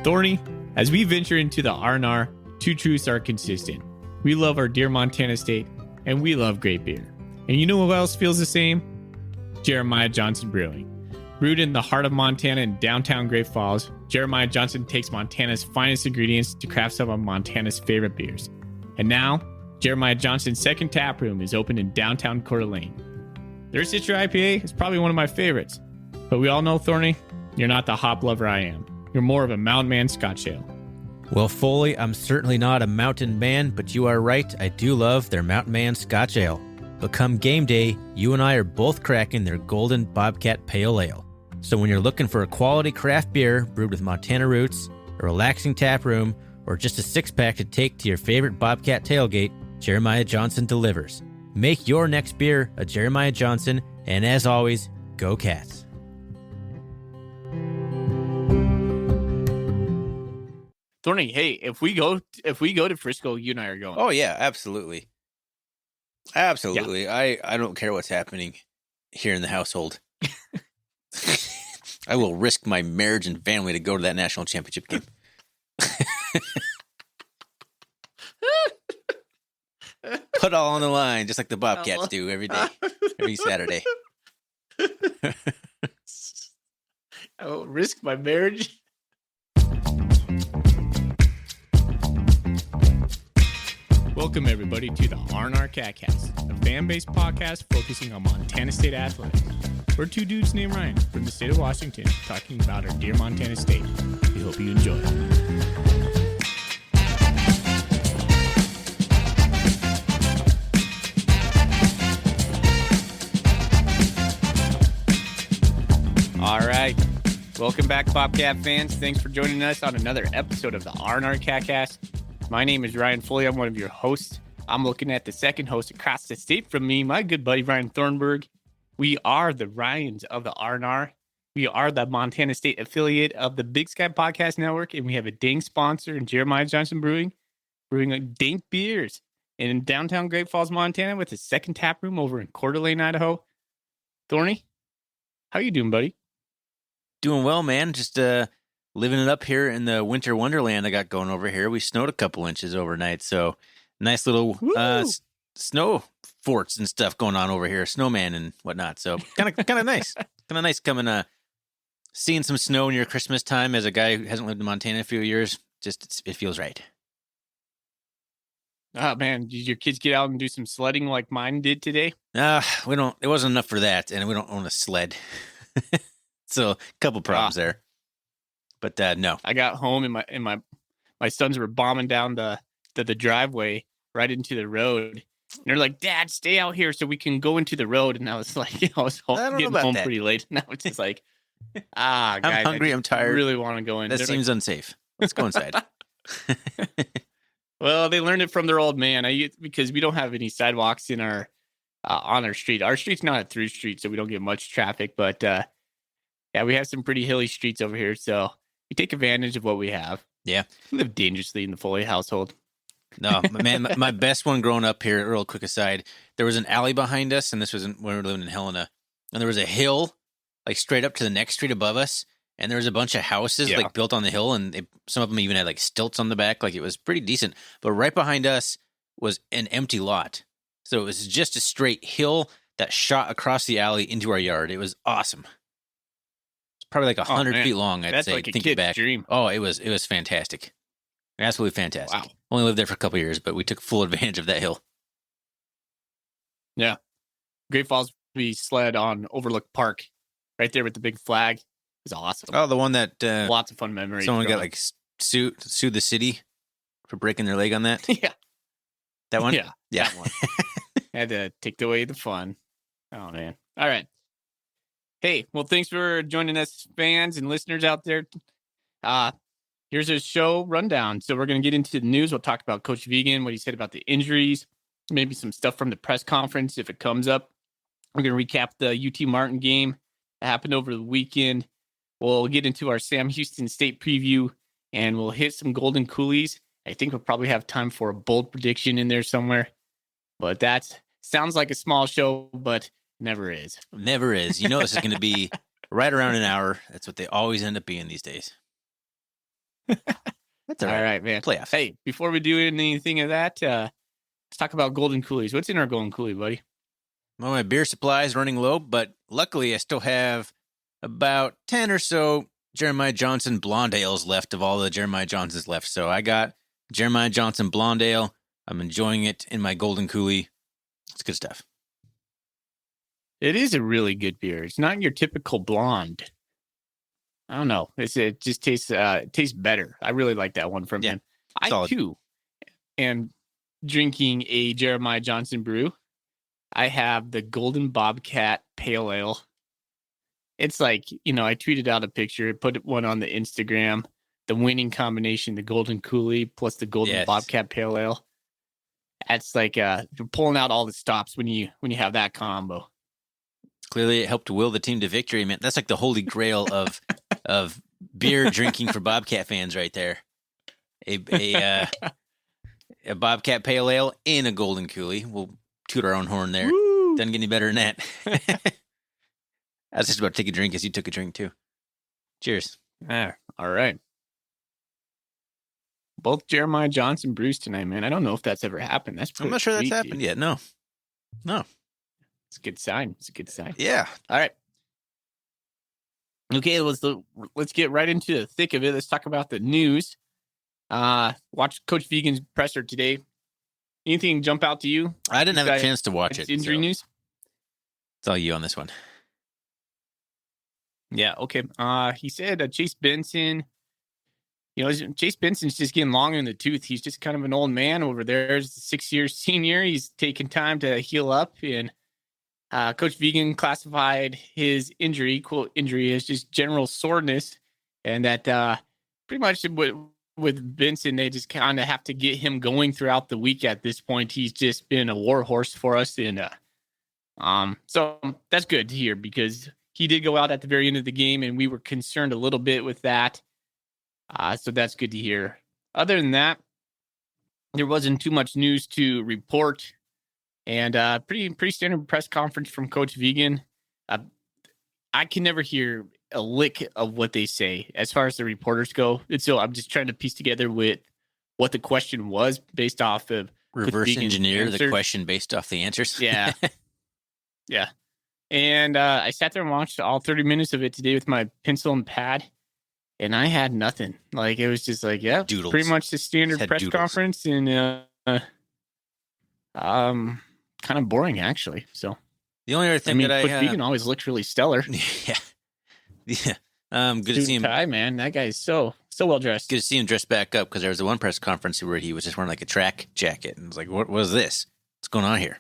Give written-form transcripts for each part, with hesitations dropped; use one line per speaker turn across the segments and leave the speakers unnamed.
Thorny, as we venture into the R&R, two truths are consistent. We love our dear Montana state, and we love great beer. And you know who else feels the same? Jeremiah Johnson Brewing. Brewed in the heart of Montana in downtown Great Falls, Jeremiah Johnson takes Montana's finest ingredients to craft some of Montana's favorite beers. And now, Jeremiah Johnson's second tap room is open in downtown Coeur d'Alene. Their Citra IPA is probably one of my favorites. But we all know, Thorny, you're not the hop lover I am. You're more of a mountain man Scotch ale.
Well, Foley, I'm certainly not a mountain man, but you are right. I do love their Mountain Man Scotch Ale. But come game day, you and I are both cracking their Golden Bobcat Pale Ale. So when you're looking for a quality craft beer brewed with Montana roots, a relaxing tap room, or just a six-pack to take to your favorite Bobcat tailgate, Jeremiah Johnson delivers. Make your next beer a Jeremiah Johnson, and as always, go Cats.
Thorny, hey, if we go to Frisco, you and I are going.
Oh yeah, absolutely. Absolutely. Yeah. I don't care what's happening here in the household. I will risk my marriage and family to go to that national championship game. Put all on the line, just like the Bobcats do every day, every Saturday.
I will risk my marriage. Welcome, everybody, to the R&R CatCast, a fan-based podcast focusing on Montana State athletics. We're two dudes named Ryan from the state of Washington talking about our dear Montana State. We hope you enjoy. All right. Welcome back, Bobcat fans. Thanks for joining us on another episode of the R&R CatCast. My name is Ryan Foley. I'm one of your hosts. I'm looking at the second host across the state from me, my good buddy, Ryan Thornburg. We are the Ryans of the R&R. We are the Montana State affiliate of the Big Sky Podcast Network, and we have a dang sponsor in Jeremiah Johnson brewing dank beers in downtown Great Falls, Montana, with a second tap room over in Coeur d'Alene, Idaho. Thorny, how you doing, buddy?
Doing well, man. Just living it up here in the winter wonderland I got going over here. We snowed a couple inches overnight, so nice little snow forts and stuff going on over here, snowman and whatnot. So kind of nice, coming seeing some snow near Christmas time as a guy who hasn't lived in Montana a few years. Just it feels right.
Oh man, did your kids get out and do some sledding like mine did today?
We don't. It wasn't enough for that, and we don't own a sled, so a couple problems there. But no,
I got home and my sons were bombing down the driveway right into the road. And they're like, "Dad, stay out here so we can go into the road." And I was like, I was getting home pretty late. And I was just like, guys,
I'm hungry. I'm tired.
Really want to go in.
That seems unsafe. Let's go inside.
Well, they learned it from their old man. Because we don't have any sidewalks in our on our street. Our street's not a through street, so we don't get much traffic. But yeah, we have some pretty hilly streets over here, so we take advantage of what we have.
Yeah.
We live dangerously in the Foley household.
No, man, my best one growing up here, real quick aside, there was an alley behind us, and this was when we were living in Helena, and there was a hill, like straight up to the next street above us, and there was a bunch of houses like built on the hill, and some of them even had like stilts on the back, like it was pretty decent. But right behind us was an empty lot. So it was just a straight hill that shot across the alley into our yard. It was awesome. Probably like 100 feet long, I'd say.
That's like a kid's dream.
Oh, it was fantastic. Absolutely fantastic. Wow. Only lived there for a couple of years, but we took full advantage of that hill.
Yeah. Great Falls, we sled on Overlook Park, right there with the big flag. It was awesome.
Oh, the one that...
lots of fun memories.
Someone got like sued the city for breaking their leg on that?
Yeah.
That one?
Yeah. That one. Had to take away the fun. Oh, man. All right. Hey, well, thanks for joining us, fans and listeners out there. Here's a show rundown. So we're going to get into the news. We'll talk about Coach Vigen, what he said about the injuries, maybe some stuff from the press conference if it comes up. We're going to recap the UT Martin game that happened over the weekend. We'll get into our Sam Houston State preview, and we'll hit some golden coolies. I think we'll probably have time for a bold prediction in there somewhere. But that sounds like a small show, but never is.
Never is. You know this is going to be right around an hour. That's what they always end up being these days. That's
All right, man.
Playoffs.
Hey, before we do anything of that, let's talk about Golden Coolies. What's in our Golden Coolie, buddy?
Well, my beer supply is running low, but luckily I still have about 10 or so Jeremiah Johnson Blonde Ales left of all the Jeremiah Johnsons left. So I got Jeremiah Johnson Blonde Ale. I'm enjoying it in my Golden Coolie. It's good stuff.
It is a really good beer. It's not your typical blonde. I don't know. It just tastes better. I really like that one from him. I too am drinking a Jeremiah Johnson brew. I have the Golden Bobcat Pale Ale. It's like, I tweeted out a picture, put one on the Instagram. The winning combination, the Golden Coolie plus the Golden Bobcat Pale Ale. That's like you're pulling out all the stops when you have that combo.
Clearly, it helped to will the team to victory, man. That's like the holy grail of beer drinking for Bobcat fans, right there. A Bobcat Pale Ale and a Golden Coolie. We'll toot our own horn there.
Woo!
Doesn't get any better than that. I was just about to take a drink as you took a drink too. Cheers.
All right. Both Jeremiah Johnson brews tonight, man. I don't know if that's ever happened.
I'm not sure that's happened yet. No.
It's a good sign.
Yeah.
All right. Okay, let's get right into the thick of it. Let's talk about the news. Watch Coach Vigen's presser today. Anything jump out to you?
I didn't have a chance to watch it.
Injury news?
It's all you on this one.
Yeah, okay. He said Chase Benson, Chase Benson's just getting long in the tooth. He's just kind of an old man over there. He's a 6-year senior. He's taking time to heal up. And Coach Vigen classified his injury, quote, injury, as just general soreness. And that pretty much with Benson, they just kind of have to get him going throughout the week at this point. He's just been a war horse for us. And so that's good to hear because he did go out at the very end of the game, and we were concerned a little bit with that. So that's good to hear. Other than that, there wasn't too much news to report, and pretty standard press conference from Coach Vigen. I can never hear a lick of what they say as far as the reporters go. And so I'm just trying to piece together with what the question was based off of
reverse engineer the question based off the answers.
Yeah. Yeah. And I sat there and watched all 30 minutes of it today with my pencil and pad, and I had nothing. Like, it was just like,
doodles.
Pretty much the standard press conference, and kind of boring, actually. So
the only other thing that
Coach Vigen always looks really stellar.
Yeah. Good to see him.
Tie, man. That guy is so well dressed.
Good to see him dressed back up because there was the one press conference where he was just wearing like a track jacket, and it was like, what was this? What's going on here?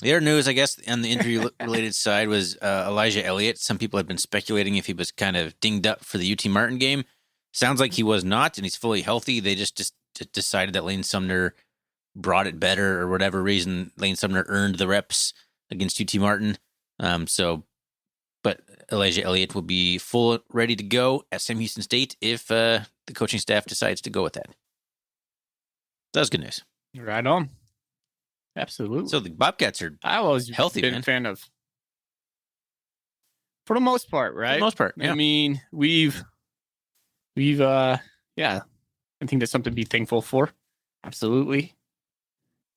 The other news, I guess, on the injury-related side was Elijah Elliott. Some people have been speculating if he was kind of dinged up for the UT Martin game. Sounds like he was not, and he's fully healthy. They just decided that Lane Sumner brought it better, or whatever reason. Lane Sumner earned the reps against UT Martin. But Elijah Elliott will be full ready to go at Sam Houston State if the coaching staff decides to go with that. That was good news.
Right on. Absolutely.
So the Bobcats are
I've always
healthy,
been
man.
a fan of, for the most part, right?
For the most part, yeah.
I mean, we've I think that's something to be thankful for. Absolutely.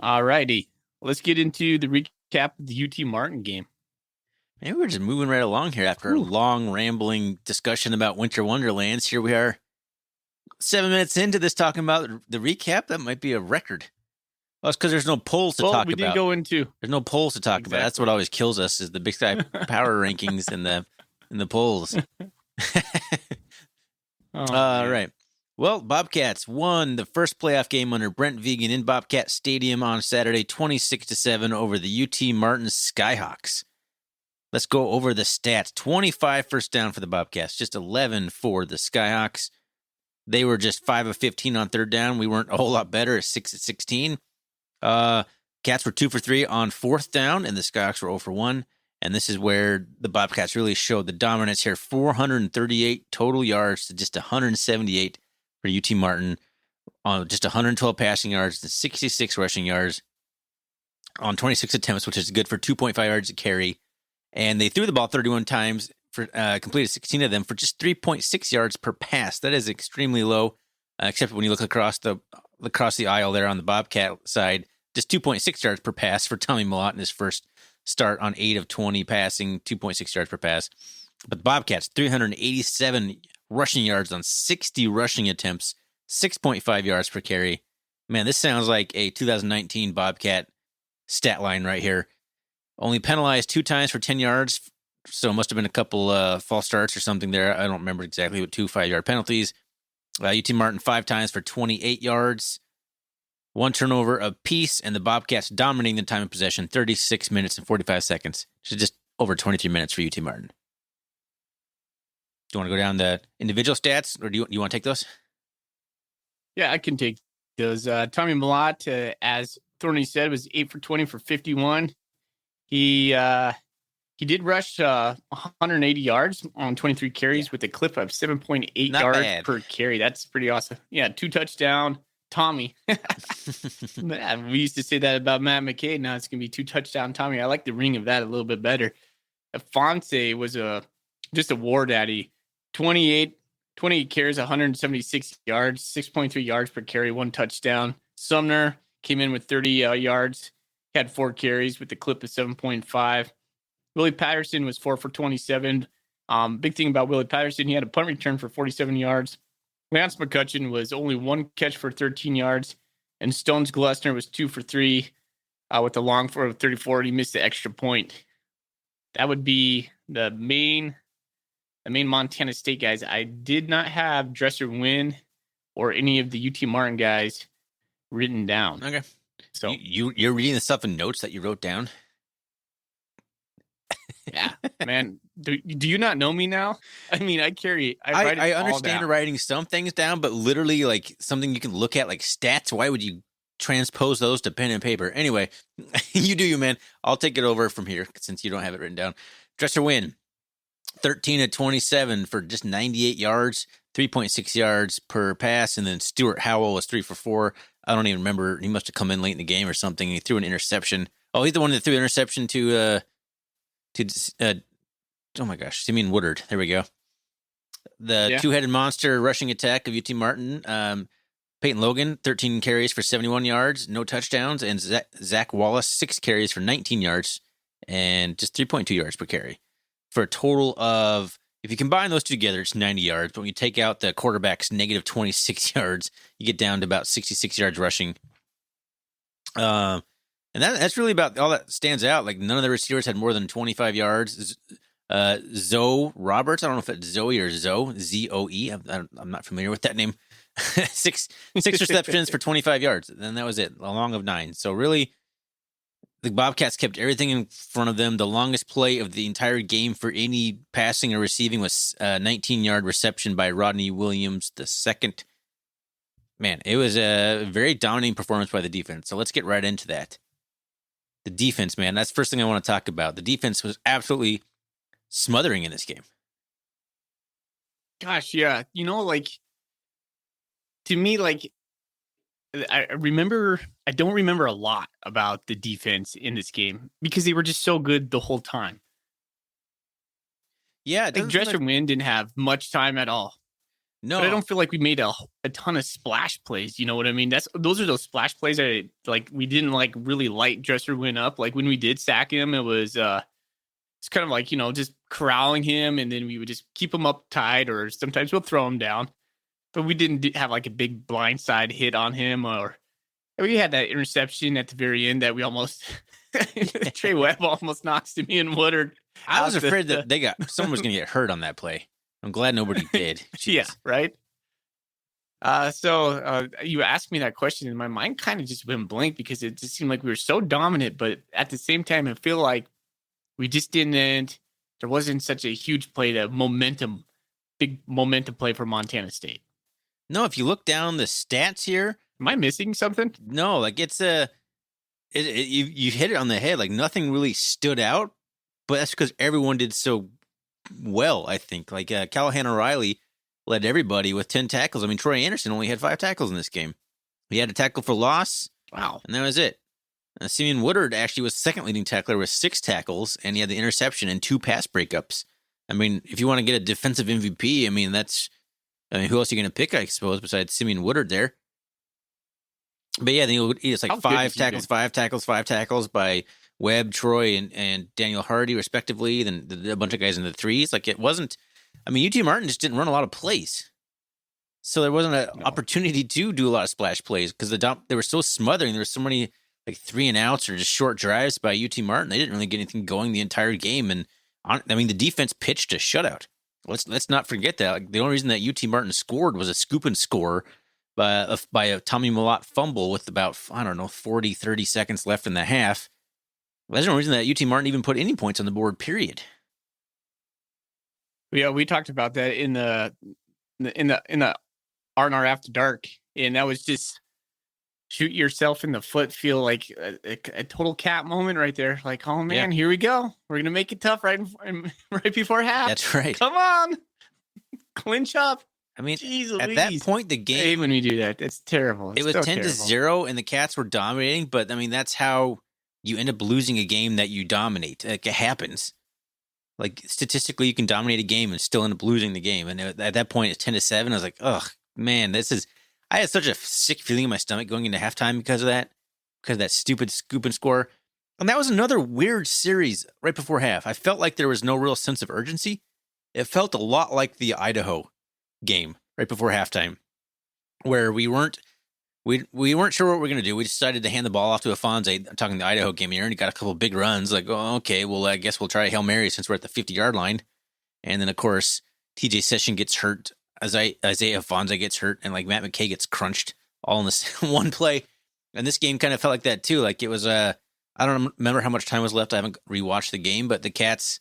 All righty. Let's get into the recap of the UT Martin game.
Maybe we're just moving right along here after a long, rambling discussion about Winter Wonderlands. Here we are 7 minutes into this talking about the recap. That might be a record. Well, it's because there's no polls to talk about.
We didn't go into.
There's no polls to talk about. That's what always kills us is the Big Sky Power rankings and the polls. All right. Well, Bobcats won the first playoff game under Brent Vigen in Bobcat Stadium on Saturday, 26-7 over the UT Martin Skyhawks. Let's go over the stats. 25 first down for the Bobcats, just 11 for the Skyhawks. They were just 5 of 15 on third down. We weren't a whole lot better, 6 of 16. Cats were 2 for 3 on fourth down, and the Skyhawks were 0 for 1. And this is where the Bobcats really showed the dominance here. 438 total yards to just 178 for UT Martin, on just 112 passing yards to 66 rushing yards on 26 attempts, which is good for 2.5 yards a carry. And they threw the ball 31 times for completed 16 of them for just 3.6 yards per pass. That is extremely low, except when you look across the aisle there on the Bobcat side. Just 2.6 yards per pass for Tommy Mellott in his first start on 8 of 20 passing, 2.6 yards per pass. But the Bobcats, 387 rushing yards on 60 rushing attempts, 6.5 yards per carry. Man, this sounds like a 2019 Bobcat stat line right here. Only penalized 2 times for 10 yards, so it must have been a couple false starts or something there. I don't remember exactly, but 2 5-yard penalties. UT Martin 5 times for 28 yards. 1 turnover apiece, and the Bobcats dominating the time of possession, 36 minutes and 45 seconds. So just over 23 minutes for UT Martin. Do you want to go down the individual stats, or do you want to take those?
Yeah, I can take those. Tommy Mellott, as Thorny said, was 8 for 20 for 51. He did rush 180 yards on 23 carries with a clip of 7.8 yards per carry. That's pretty awesome. Yeah, 2 touchdown. Tommy. We used to say that about Matt McKay. Now it's going to be 2 touchdown Tommy. I like the ring of that a little bit better. Fonse was just a war daddy. 28 carries, 176 yards, 6.3 yards per carry, 1 touchdown. Sumner came in with 30 yards, had 4 carries with a clip of 7.5. Willie Patterson was 4 for 27. Big thing about Willie Patterson, he had a punt return for 47 yards. Lance McCutcheon was only 1 catch for 13 yards, and Stones Glessner was 2 for 3 with a long for 34, and he missed the extra point. That would be the main Montana State guys. I did not have Dresser Wynn or any of the UT Martin guys written down.
Okay.
So
you're reading the stuff in notes that you wrote down?
Yeah, man. Do you not know me now? I mean, I
understand writing some things down, but literally like something you can look at like stats. Why would you transpose those to pen and paper? Anyway, you do you, man. I'll take it over from here since you don't have it written down. Dresser Wynn, 13 of 27 for just 98 yards, 3.6 yards per pass. And then Stuart Howell was 3 for 4. I don't even remember. He must have come in late in the game or something. He threw an interception. Oh, he's the one that threw an interception to oh my gosh, Simeon Woodard. There we go. The two-headed monster rushing attack of UT Martin. Peyton Logan, 13 carries for 71 yards, no touchdowns. And Zach Wallace, 6 carries for 19 yards and just 3.2 yards per carry. For a total of, if you combine those two together, it's 90 yards. But when you take out the quarterback's negative 26 yards, you get down to about 66 yards rushing. And that's really about all that stands out. Like, none of the receivers had more than 25 yards. Zoe Roberts, I don't know if it's Zoe or Zoe, Z-O-E. I'm not familiar with that name. six receptions for 25 yards. And that was it, a long of 9. So really, the Bobcats kept everything in front of them. The longest play of the entire game for any passing or receiving was a 19-yard reception by Rodney Williams II. Man, it was a very dominating performance by the defense. So let's get right into that. The defense, man, that's the first thing I want to talk about. The defense was absolutely smothering in this game.
Gosh, yeah. You know, like, to me, like, I don't remember a lot about the defense in this game because they were just so good the whole time.
Yeah.
Like, Dresser Wynn didn't have much time at all.
No.
But I don't feel like we made a ton of splash plays. You know what I mean? Those are those splash plays that, like, we didn't, like, really light Dresser Wynn up. Like, when we did sack him, it's kind of like, you know, just corralling him, and then we would just keep him up tight, or sometimes we'll throw him down. But we didn't have, like, a big blindside hit on him, or we had that interception at the very end that we almost Trey Webb almost knocks to me and Woodard.
I was afraid that someone was going to get hurt on that play. I'm glad nobody did.
Yeah, right. So you asked me that question, and my mind kind of just went blank because it just seemed like we were so dominant, but at the same time, I feel like we just didn't. There wasn't such a huge play, big momentum play for Montana State.
No, if you look down the stats here,
am I missing something?
No, like you hit it on the head. Like, nothing really stood out, but that's because everyone did so well, I think. Like, Callahan O'Reilly led everybody with 10 tackles. I mean, Troy Anderson only had 5 tackles in this game. He had a tackle for loss.
Wow. And
that was it. Simeon Woodard actually was second leading tackler with 6 tackles, and he had the interception and 2 pass breakups. I mean, if you want to get a defensive MVP, I mean, who else are you going to pick, I suppose, besides Simeon Woodard there? But yeah, then it's like five tackles by Webb, Troy, and Daniel Hardy, respectively. Then a bunch of guys in the threes. Like, it wasn't, I mean, UT Martin just didn't run a lot of plays. So there wasn't an opportunity to do a lot of splash plays because they were so smothering. There were so many like 3-and-outs or just short drives by UT Martin. They didn't really get anything going the entire game. And I mean, the defense pitched a shutout. Let's not forget that. Like, the only reason that UT Martin scored was a scoop and score by a Tommy Malott fumble with about, 40, 30 seconds left in the half. There's no reason that UT Martin even put any points on the board, period.
Yeah, we talked about that in the R&R After Dark, and that was just shoot yourself in the foot, feel like a total Cat moment right there. Like, oh man, Here we go. We're gonna make it tough right before half.
That's right.
Come on, clinch up.
I mean, at that point, the game.
I hate when we do that. It's terrible.
It was 10-0, and the Cats were dominating. But I mean, that's how you end up losing a game that you dominate. Like, it happens. Like, statistically, you can dominate a game and still end up losing the game. And at that point, it's 10-7. I was like, ugh, man, I had such a sick feeling in my stomach going into halftime because of that stupid scoop and score. And that was another weird series right before half. I felt like there was no real sense of urgency. It felt a lot like the Idaho game right before halftime, where we weren't sure what we're going to do. We decided to hand the ball off to Afonso. I'm talking the Idaho game here, and he got a couple of big runs. Like, oh, okay, well, I guess we'll try a Hail Mary since we're at the 50-yard line. And then, of course, TJ Session gets hurt. Isaiah Afonso gets hurt, and like Matt McKay gets crunched all in this one play. And this game kind of felt like that too. Like, it was I don't remember how much time was left. I haven't rewatched the game, but the Cats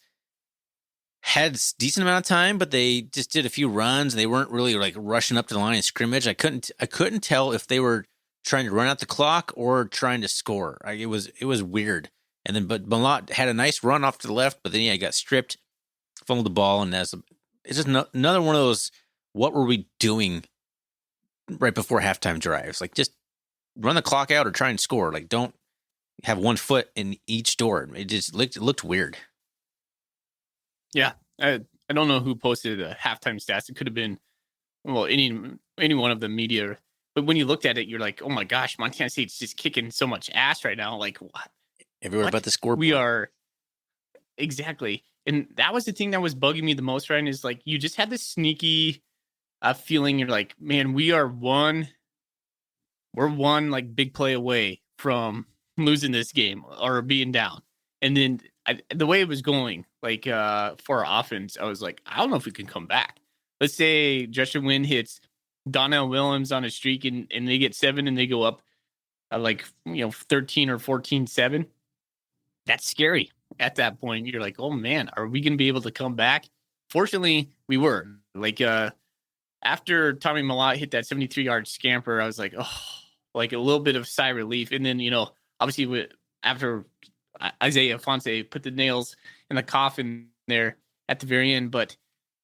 had a decent amount of time, but they just did a few runs. They weren't really like rushing up to the line of scrimmage. I couldn't tell if they were trying to run out the clock or trying to score. It was weird. And then, but Malott had a nice run off to the left, but then he got stripped, fumbled the ball, and it's just another one of those. What were we doing right before halftime drives? Like, just run the clock out or try and score. Like, don't have one foot in each door. It just looked weird. Yeah,
I don't know who posted the halftime stats. It could have been, well, any one of the media. But when you looked at it, you're like, oh my gosh, Montana State's just kicking so much ass right now. Like, what?
Everywhere but the scoreboard.
We are. Exactly. And that was the thing that was bugging me the most, Ryan, is like, you just had this sneaky feeling. You're like, man, we're one like big play away from losing this game or being down. And then the way it was going, like for our offense, I was like, I don't know if we can come back. Let's say Justin Wynn hits Donnell Williams on a streak and they get 7 and they go up 13 or 14-7. That's scary at that point. You're like, oh man, are we going to be able to come back? Fortunately, we were. Like after Tommy Malott hit that 73-yard scamper, I was like, oh, like a little bit of sigh of relief. And then, obviously after Isaiah Afonso put the nails in the coffin there at the very end. But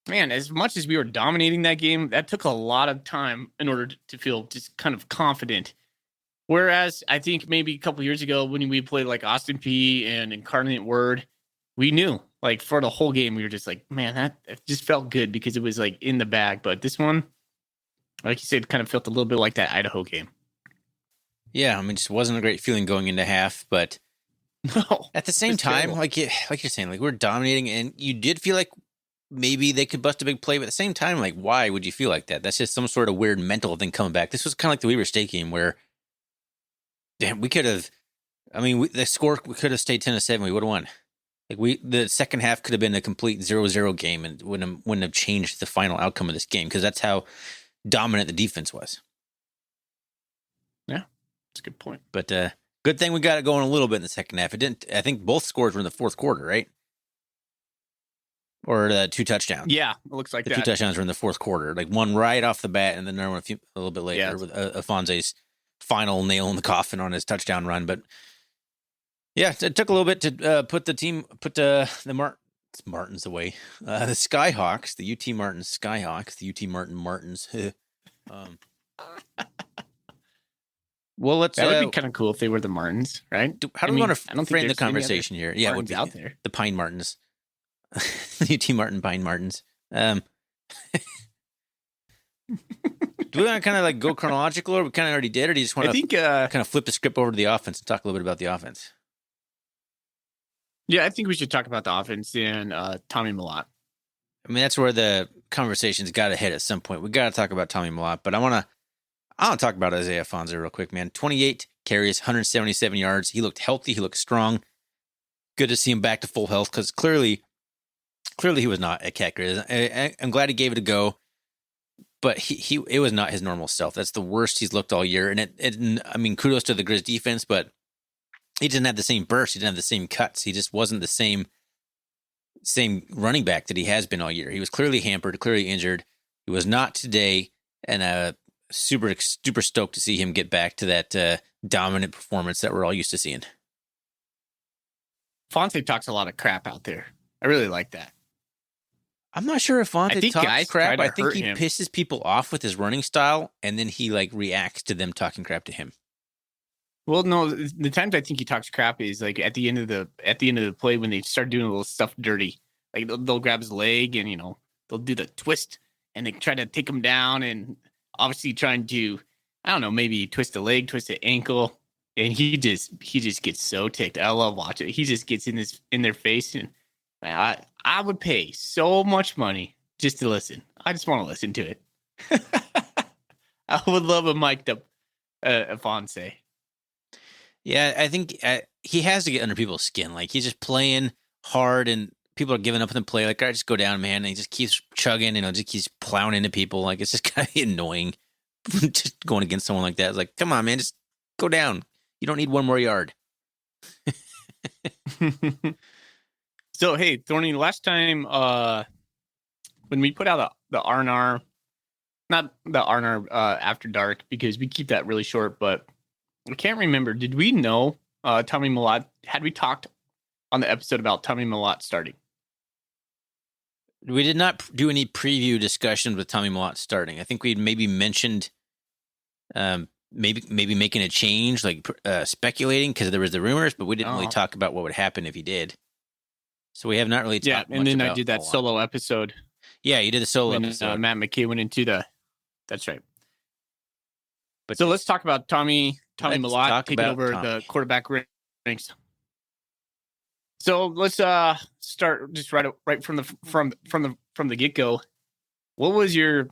man, as much as we were dominating that game, that took a lot of time in order to feel just kind of confident. Whereas I think maybe a couple years ago when we played like Austin Peay and Incarnate Word, we knew like for the whole game, we were just like, man, that just felt good because it was like in the bag. But this one, like you said, kind of felt a little bit like that Idaho game.
Yeah, I mean, it just wasn't a great feeling going into half, but
no,
at the same time,
terrible.
like you're saying, like we're dominating, and you did feel like maybe they could bust a big play, but at the same time, like why would you feel like that? That's just some sort of weird mental thing coming back. This was kind of like the Weber State game where, damn, we could have. I mean, the score we could have stayed 10-7. We would have won. Like the second half could have been a complete 0-0 game, and wouldn't have changed the final outcome of this game because that's how dominant the defense was.
Yeah, that's a good point.
But good thing we got it going a little bit in the second half. It didn't. I think both scores were in the fourth quarter, right? Or the 2 touchdowns.
Yeah, it looks like
the
that.
2 touchdowns were in the fourth quarter. Like one right off the bat, and then another one a little bit later with Afonso's final nail in the coffin on his touchdown run. But yeah, it took a little bit to put the Martins away. The Skyhawks, the UT Martin Skyhawks, the UT Martin Martins. Well,
that would be kind of cool if they were the Martins, right?
How do we want to frame the conversation here? Yeah,
Martins out there.
The Pine Martins. UT Martin Pine Martins. Do we want to kind of like go chronological, or we kind of already did, or do you just want to kind of flip the script over to the offense and talk a little bit about the offense?
Yeah, I think we should talk about the offense and Tommy Mellott.
I mean, that's where the conversation's got to hit at some point. We got to talk about Tommy Mellott, but I want to talk about Isaiah Fonzo real quick, man. 28 carries, 177 yards. He looked healthy. He looked strong. Good to see him back to full health, because clearly he was not at cat grade. I'm glad he gave it a go, but it was not his normal self. That's the worst he's looked all year. And I mean, kudos to the Grizz defense, but he didn't have the same burst. He didn't have the same cuts. He just wasn't the same running back that he has been all year. He was clearly hampered, clearly injured. He was not today, and super stoked to see him get back to that dominant performance that we're all used to seeing.
Fonte talks a lot of crap out there. I really like that.
I'm not sure if Fonte talks crap. I think he pisses people off with his running style, and then he like reacts to them talking crap to him.
Well, no, the times I think he talks crap is like at the end of the play, when they start doing a little stuff dirty. Like they'll grab his leg and they'll do the twist and they try to take him down, and obviously trying to, I don't know, maybe twist a leg, twist an ankle, and he just gets so ticked. I love watching it. He just gets in their face, and I would pay so much money just to listen. I just want to listen to it. I would love a mic'd up Fonse.
Yeah, I think he has to get under people's skin. Like, he's just playing hard, and people are giving up in the play. Like, all right, just go down, man. And he just keeps chugging, just keeps plowing into people. Like, it's just kind of annoying just going against someone like that. It's like, come on, man, just go down. You don't need one more yard.
So, hey, Thorny, last time when we put out the R&R, not the R&R After Dark, because we keep that really short, but I can't remember. Did we know Tommy Mellott? Had we talked on the episode about Tommy Mellott starting?
We did not do any preview discussions with Tommy Mellott starting. I think we'd maybe mentioned maybe making a change, like speculating, because there was the rumors, but we didn't really talk about what would happen if he did. So we have not really talked much. And then
I did that solo episode.
Yeah, you did the solo episode.
Matt McKay went into that's right. But so let's talk about Tommy Mellott taking over the quarterback ranks. So let's start just right from the get-go. What was your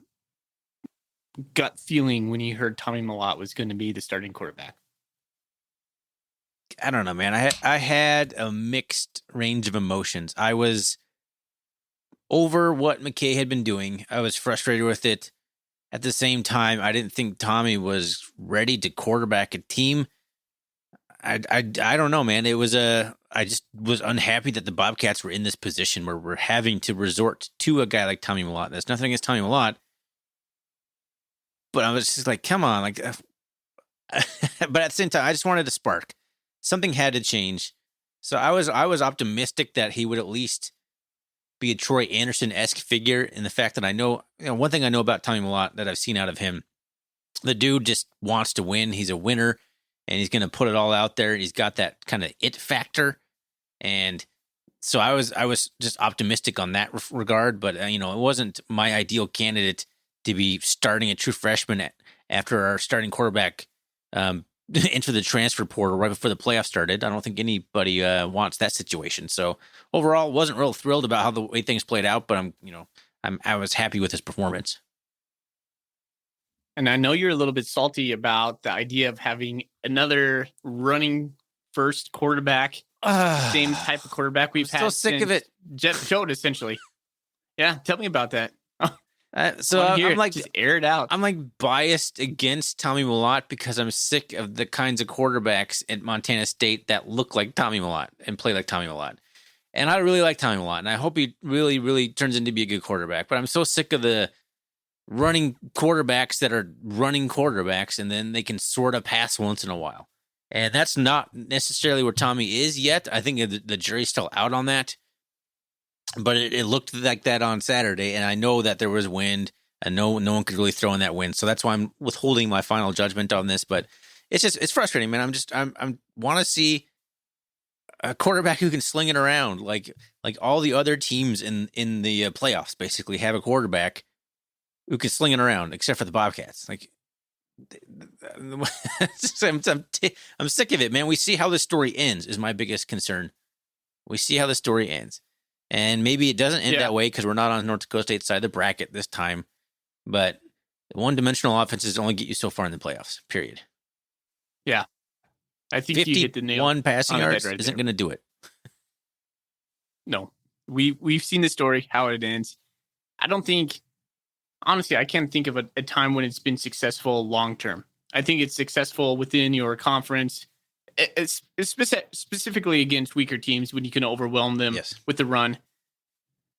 gut feeling when you heard Tommy Mellott was going to be the starting quarterback?
I don't know, man. I had a mixed range of emotions. I was over what McKay had been doing. I was frustrated with it. At the same time, I didn't think Tommy was ready to quarterback a team. I don't know, man. I just was unhappy that the Bobcats were in this position where we're having to resort to a guy like Tommy Mellott. There's nothing against Tommy Mellott, but I was just like, come on, like. But at the same time, I just wanted a spark. Something had to change. So I was optimistic that he would at least be a Troy Anderson-esque figure, in the fact that I know, one thing I know about Tommy Mellott that I've seen out of him, the dude just wants to win. He's a winner, and he's going to put it all out there. He's got that kind of it factor. And so I was just optimistic on that regard, but it wasn't my ideal candidate to be starting a true freshman after our starting quarterback into the transfer portal right before the playoffs started. I don't think anybody wants that situation. So overall, wasn't real thrilled about how the way things played out, but I was happy with his performance.
And I know you're a little bit salty about the idea of having another running first quarterback, same type of quarterback we've had.
So sick of it.
Jeff showed, essentially. Yeah, tell me about that.
So I'm like,
just air it out.
I'm like biased against Tommy Mellott because I'm sick of the kinds of quarterbacks at Montana State that look like Tommy Mellott and play like Tommy Mellott. And I really like Tommy Mellott, and I hope he really, really turns into be a good quarterback. But I'm so sick of the running quarterbacks that are running quarterbacks, and then they can sort of pass once in a while. And that's not necessarily where Tommy is yet. I think the jury's still out on that. But it looked like that on Saturday, and I know that there was wind, and no one could really throw in that wind. So that's why I'm withholding my final judgment on this. But it's frustrating, man. I want to see a quarterback who can sling it around, like all the other teams in the playoffs basically have a quarterback who can sling it around, except for the Bobcats. Like, I'm sick of it, man. We see how the story ends. Is my biggest concern. We see how the story ends, and maybe it doesn't end that way because we're not on North Dakota State's side of the bracket this time. But one-dimensional offenses only get you so far in the playoffs. Period.
Yeah, I think you hit the nail.
51 passing yards
right
isn't going to do it.
No, we've seen the story, how it ends. I don't think, honestly, I can't think of a time when it's been successful long term. I think it's successful within your conference, it's specifically against weaker teams when you can overwhelm them with the run.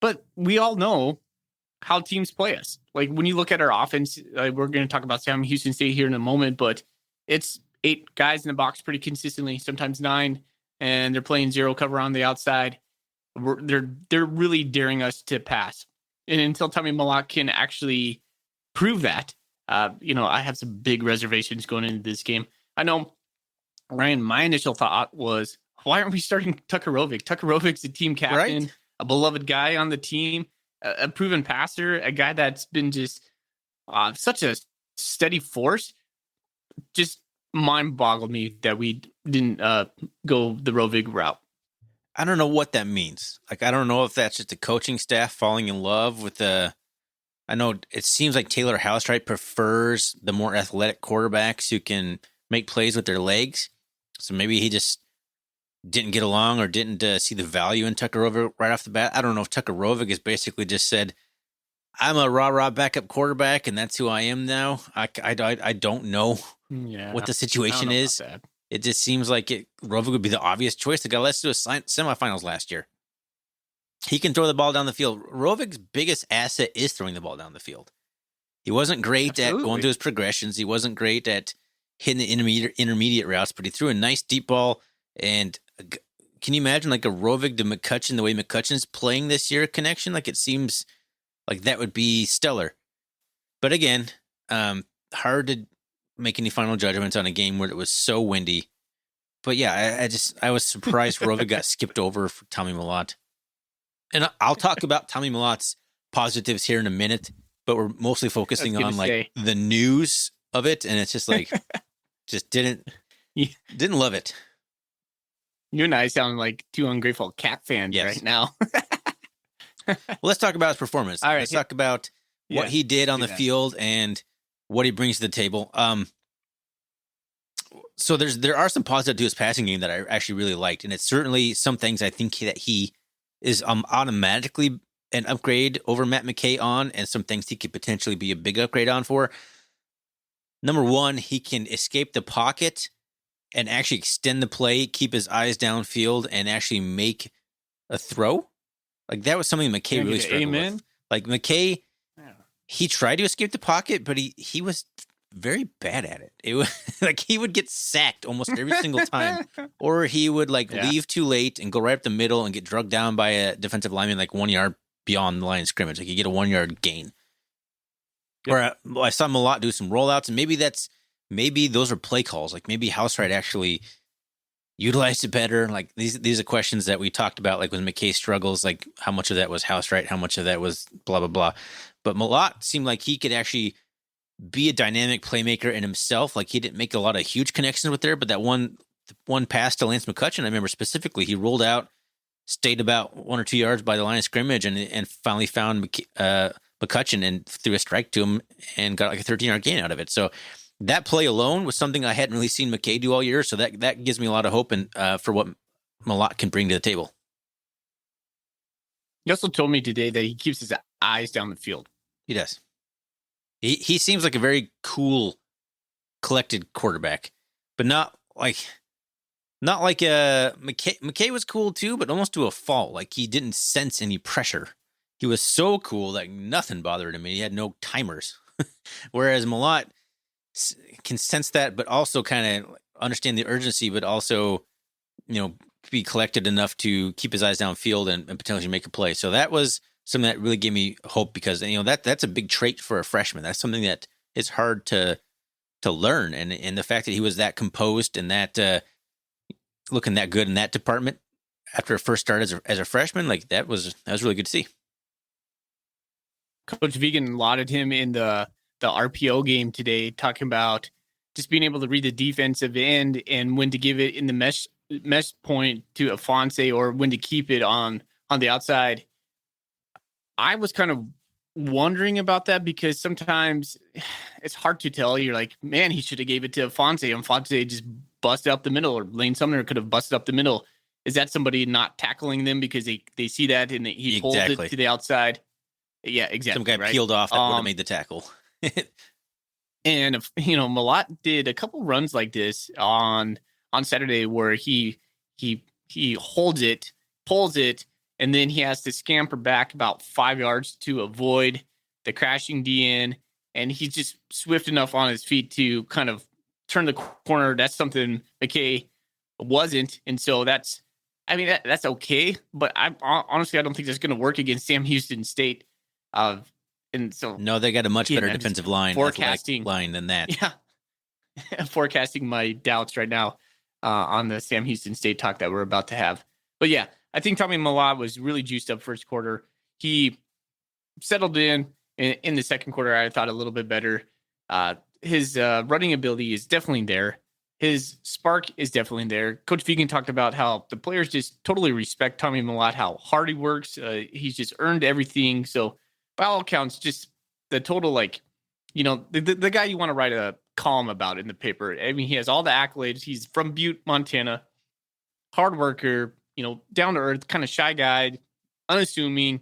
But we all know how teams play us. Like when you look at our offense, we're going to talk about Sam Houston State here in a moment, but it's 8 guys in the box pretty consistently, sometimes 9, and they're playing zero cover on the outside. They're really daring us to pass. And until Tommy Malott can actually prove that, I have some big reservations going into this game. I know, Ryan, my initial thought was, why aren't we starting Tucker Rovig? Tucker Rovig's the team captain, a beloved guy on the team, a proven passer, a guy that's been just such a steady force. Just mind boggled me that we didn't go the Rovig route.
I don't know what that means. Like, I don't know if that's just the coaching staff falling in love with I know it seems like Taylor Housewright prefers the more athletic quarterbacks who can make plays with their legs. So maybe he just didn't get along or didn't see the value in Tucker Rovig right off the bat. I don't know if Tucker Rovig has basically just said, I'm a rah-rah backup quarterback, and that's who I am now. I don't know what the situation is. It just seems like Rovig would be the obvious choice. The guy led us to a semifinals last year. He can throw the ball down the field. Rovig's biggest asset is throwing the ball down the field. He wasn't great at going through his progressions. He wasn't great at hitting the intermediate routes, but he threw a nice deep ball. And can you imagine like a Rovig to McCutcheon, the way McCutcheon's playing this year connection? Like, it seems like that would be stellar. But again, hard to make any final judgments on a game where it was so windy. But yeah, I was surprised Rovig got skipped over for Tommy Malott. And I'll talk about Tommy Malott's positives here in a minute, but we're mostly focusing on like the news of it, and it's just like just didn't love it.
You and I sound like 2 ungrateful Cat fans right now.
Well, let's talk about his performance. All right, let's talk about what he did on the field and what he brings to the table. So there are some positives to his passing game that I actually really liked, and it's certainly some things I think that he is automatically an upgrade over Matt McKay on, and some things he could potentially be a big upgrade on for. Number one, he can escape the pocket and actually extend the play, keep his eyes downfield, and actually make a throw. Like, that was something McKay really struggled with. Like, McKay, he tried to escape the pocket, but he was very bad at it. It was like he would get sacked almost every single time, or he would leave too late and go right up the middle and get drugged down by a defensive lineman like 1 yard beyond the line of scrimmage. Like, you get a 1 yard gain. Yep. Or I saw Malott do some rollouts, and maybe those are play calls. Like, maybe Housewright actually utilized it better. Like, these are questions that we talked about, like with McKay struggles, like how much of that was Housewright, how much of that was blah, blah, blah. But Malott seemed like he could actually be a dynamic playmaker in himself. Like, he didn't make a lot of huge connections with there, but that one pass to Lance McCutcheon, I remember specifically, he rolled out, stayed about 1 or 2 yards by the line of scrimmage, and finally found McCutcheon and threw a strike to him and got like a 13-yard gain out of it. So that play alone was something I hadn't really seen McKay do all year. So that gives me a lot of hope and for what Malott can bring to the table.
He also told me today that he keeps his eyes down the field.
He does. He seems like a very cool, collected quarterback, but not like McKay. McKay was cool too, but almost to a fault. Like, he didn't sense any pressure. He was so cool that nothing bothered him. He had no timers. Whereas Malott can sense that, but also kind of understand the urgency, but also, be collected enough to keep his eyes downfield and potentially make a play. So that was something that really gave me hope, because that's a big trait for a freshman. That's something that is hard to learn, and the fact that he was that composed and that looking that good in that department after a first start as a freshman, like that was really good to see.
Coach Vigen lauded him in the RPO game today, talking about just being able to read the defensive end and when to give it in the mesh point to Afonso or when to keep it on the outside. I was kind of wondering about that because sometimes it's hard to tell. You're like, man, he should have gave it to Afonso. Afonso just busted up the middle, or Lane Sumner could have busted up the middle. Is that somebody not tackling them because they see that and he pulls it to the outside? Yeah, exactly.
Some guy peeled off that would have made the tackle.
And Malott did a couple runs like this on Saturday where he holds it, pulls it, and then he has to scamper back about 5 yards to avoid the crashing DN. And he's just swift enough on his feet to kind of turn the corner. That's something McKay wasn't. And so that's okay. But honestly, I don't think that's going to work against Sam Houston State. And so
no, they got a much better defensive line than that.
Yeah. Forecasting my doubts right now on the Sam Houston State talk that we're about to have. But yeah, I think Tommy Malott was really juiced up first quarter. He settled in the second quarter. I thought a little bit better. His running ability is definitely there. His spark is definitely there. Coach Vigen talked about how the players just totally respect Tommy Malott, how hard he works. He's just earned everything. So by all accounts, just the total, the guy you want to write a column about in the paper. I mean, he has all the accolades. He's from Butte, Montana, hard worker, down to earth, kind of shy guy, unassuming,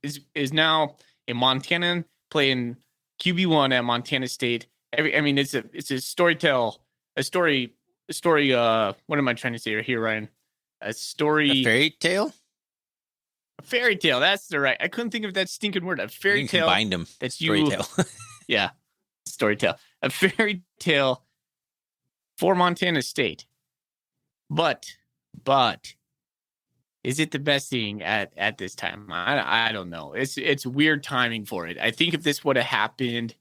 is now a Montanan playing QB1 at Montana State. It's a story. What am I trying to say here, Ryan? A fairy tale. A fairy tale. That's the right. I couldn't think of that stinking word. A fairy tale.
Combined them.
That's
story
you.
Tale.
Yeah. Storytell. A fairy tale for Montana State. But is it the best thing at this time? I don't know. It's weird timing for it. I think if this would have happened,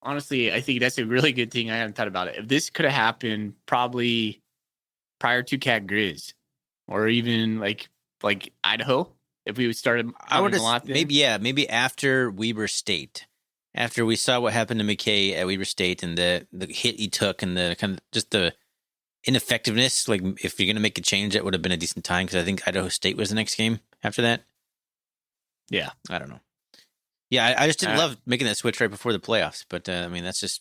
honestly, I think that's a really good thing. I haven't thought about it. If this could have happened probably prior to Cat Grizz or even like Idaho, if we started,
I would have maybe after Weber State, after we saw what happened to McKay at Weber State and the hit he took and the kind of just the ineffectiveness. Like if you're going to make a change, that would have been a decent time because I think Idaho State was the next game after that.
Yeah,
I don't know. Yeah, I just didn't love making that switch right before the playoffs, but that's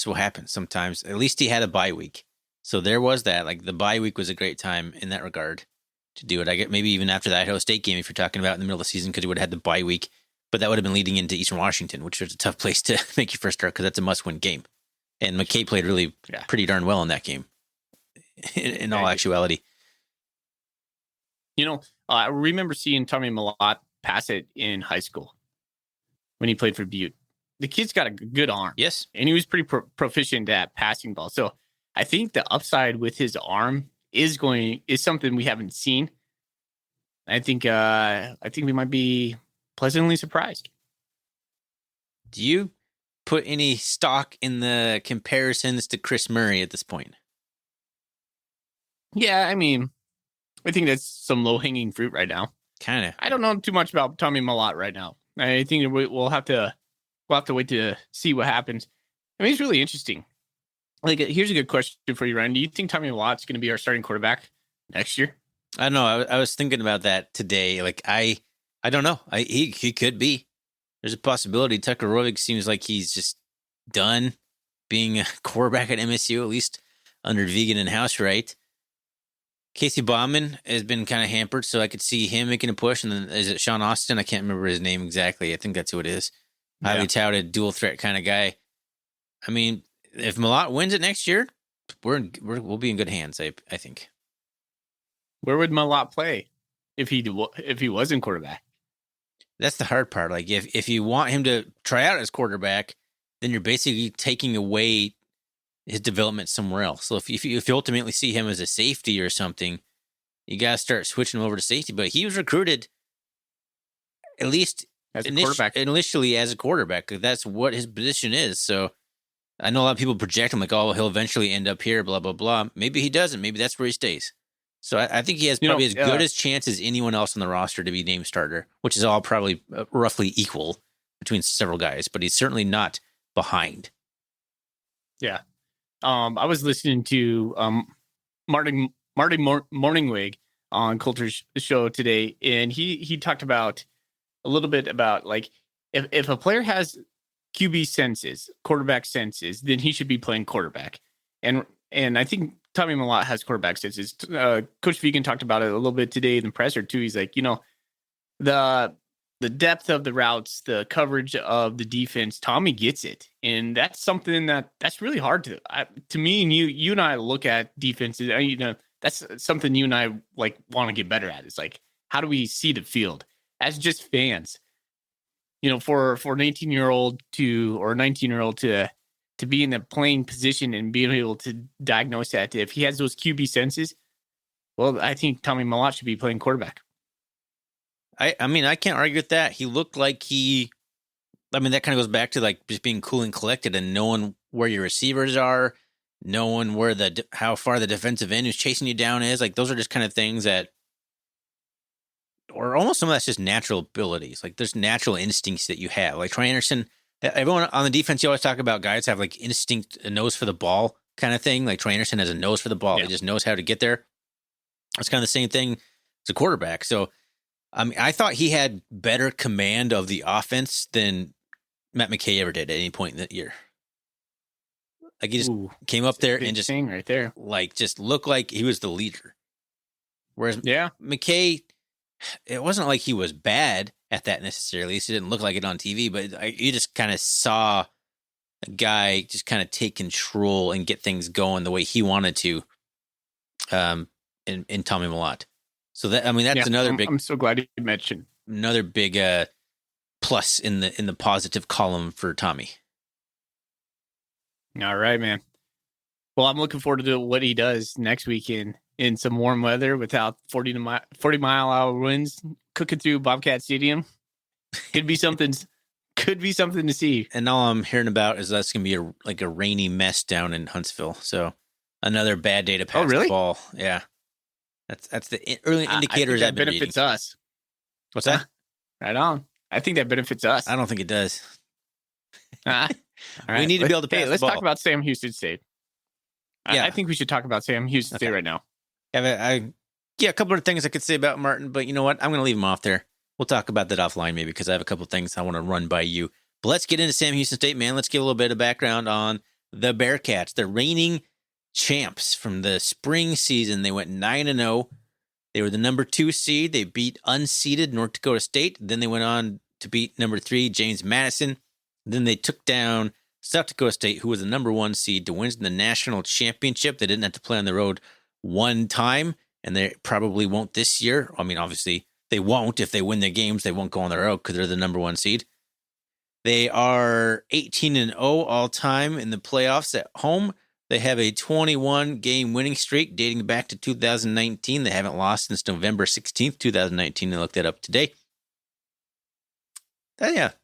what happens sometimes. At least he had a bye week, so there was that. Like the bye week was a great time in that regard to do it. I get maybe even after the Idaho State game, if you're talking about in the middle of the season, because he would have had the bye week, but that would have been leading into Eastern Washington, which was a tough place to make your first start because that's a must-win game. And McKay played pretty darn well in that game. In all actuality,
I remember seeing Tommy Malott pass it in high school when he played for Butte. The kid's got a good arm.
Yes.
And he was pretty proficient at passing ball. So I think the upside with his arm is something we haven't seen. I think we might be pleasantly surprised.
Do you put any stock in the comparisons to Chris Murray at this point?
Yeah, I think that's some low-hanging fruit right now.
Kind of.
I don't know too much about Tommy Malott right now. I think we'll have to wait to see what happens. He's really interesting. Like, here's a good question for you, Ryan. Do you think Tommy Malott's going to be our starting quarterback next year?
I don't know. I was thinking about that today. Like, I don't know. He could be. There's a possibility. Tucker Roig seems like he's just done being a quarterback at MSU, at least under Vigen and Housewright. Casey Bauman has been kind of hampered, so I could see him making a push. And then is it Sean Austin? I can't remember his name exactly. I think that's who it is. Yeah. Highly touted, dual threat kind of guy. If Malott wins it next year, we'll be in good hands. I think.
Where would Malott play if he wasn't quarterback?
That's the hard part. Like if you want him to try out as quarterback, then you're basically taking away his development somewhere else. So if you ultimately see him as a safety or something, you got to start switching him over to safety. But he was recruited at least initially as a quarterback. That's what his position is. So I know a lot of people project him like, oh, he'll eventually end up here, blah, blah, blah. Maybe he doesn't. Maybe that's where he stays. So I think he has
You know,
probably as good as chance as anyone else on the roster to be named starter, which is all probably roughly equal between several guys, but he's certainly not behind.
Yeah. I was listening to Marty Morningwig on Coulter's show today, and he talked about a little bit about like if a player has QB senses, quarterback senses, then he should be playing quarterback. And I think Tommy Mellott has quarterback senses. Coach Vigen talked about it a little bit today in the presser too. He's like, the depth of the routes, the coverage of the defense, Tommy gets it. And that's something that's really hard to me and you and I look at defenses. That's something you and I like want to get better at. It's like, how do we see the field as just fans? For an 18-year-old or a 19-year-old to be in the playing position and being able to diagnose that, if he has those QB senses, well, I think Tommy Mellott should be playing quarterback.
I mean, I can't argue with that. He looked like that kind of goes back to like just being cool and collected and knowing where your receivers are, knowing where how far the defensive end who's chasing you down is. Like those are just kind of things that, or almost some of that's just natural abilities. Like there's natural instincts that you have. Like Troy Anderson, everyone on the defense, you always talk about guys have like instinct, a nose for the ball kind of thing. Like Troy Anderson has a nose for the ball. Yeah. He just knows how to get there. It's kind of the same thing as a quarterback. So, I mean, I thought he had better command of the offense than Matt McKay ever did at any point in the year. Like he just came up there and just
right there,
like just looked like he was the leader. Whereas McKay, it wasn't like he was bad at that necessarily. He didn't look like it on TV, but you just kind of saw a guy just kind of take control and get things going the way he wanted to. In Tommy Mellott. So that's another big.
I'm so glad you mentioned
another big plus in the positive column for Tommy.
All right, man. Well, I'm looking forward to what he does next weekend in some warm weather without 40-mile-hour winds cooking through Bobcat Stadium. Could be something. Could be something to see.
And all I'm hearing about is that's going to be a rainy mess down in Huntsville. So another bad day to pass the ball. Yeah. That's the early indicators
that benefits us.
What's that?
Right on. I think that benefits us.
I don't think it does.
All right.
We need to be able to pass the ball.
Let's talk about Sam Houston State. Yeah. I think we should talk about Sam Houston State right now.
A couple of things I could say about Martin, but you know what? I'm going to leave him off there. We'll talk about that offline maybe because I have a couple of things I want to run by you. But let's get into Sam Houston State, man. Let's give a little bit of background on the Bearcats. The reigning champs from the spring season. They went 9-0. They were the number 2 seed. They beat unseeded North Dakota State. Then they went on to beat number 3 James Madison. Then they took down South Dakota State, who was the number 1 seed, to win the national championship. They didn't have to play on the road one time, and they probably won't this year. I mean, obviously they won't. If they win their games, they won't go on the road because they're the number 1 seed. They are 18-0 all time in the playoffs at home. They have a 21-game winning streak dating back to 2019. They haven't lost since November 16th, 2019. I looked that up today. That's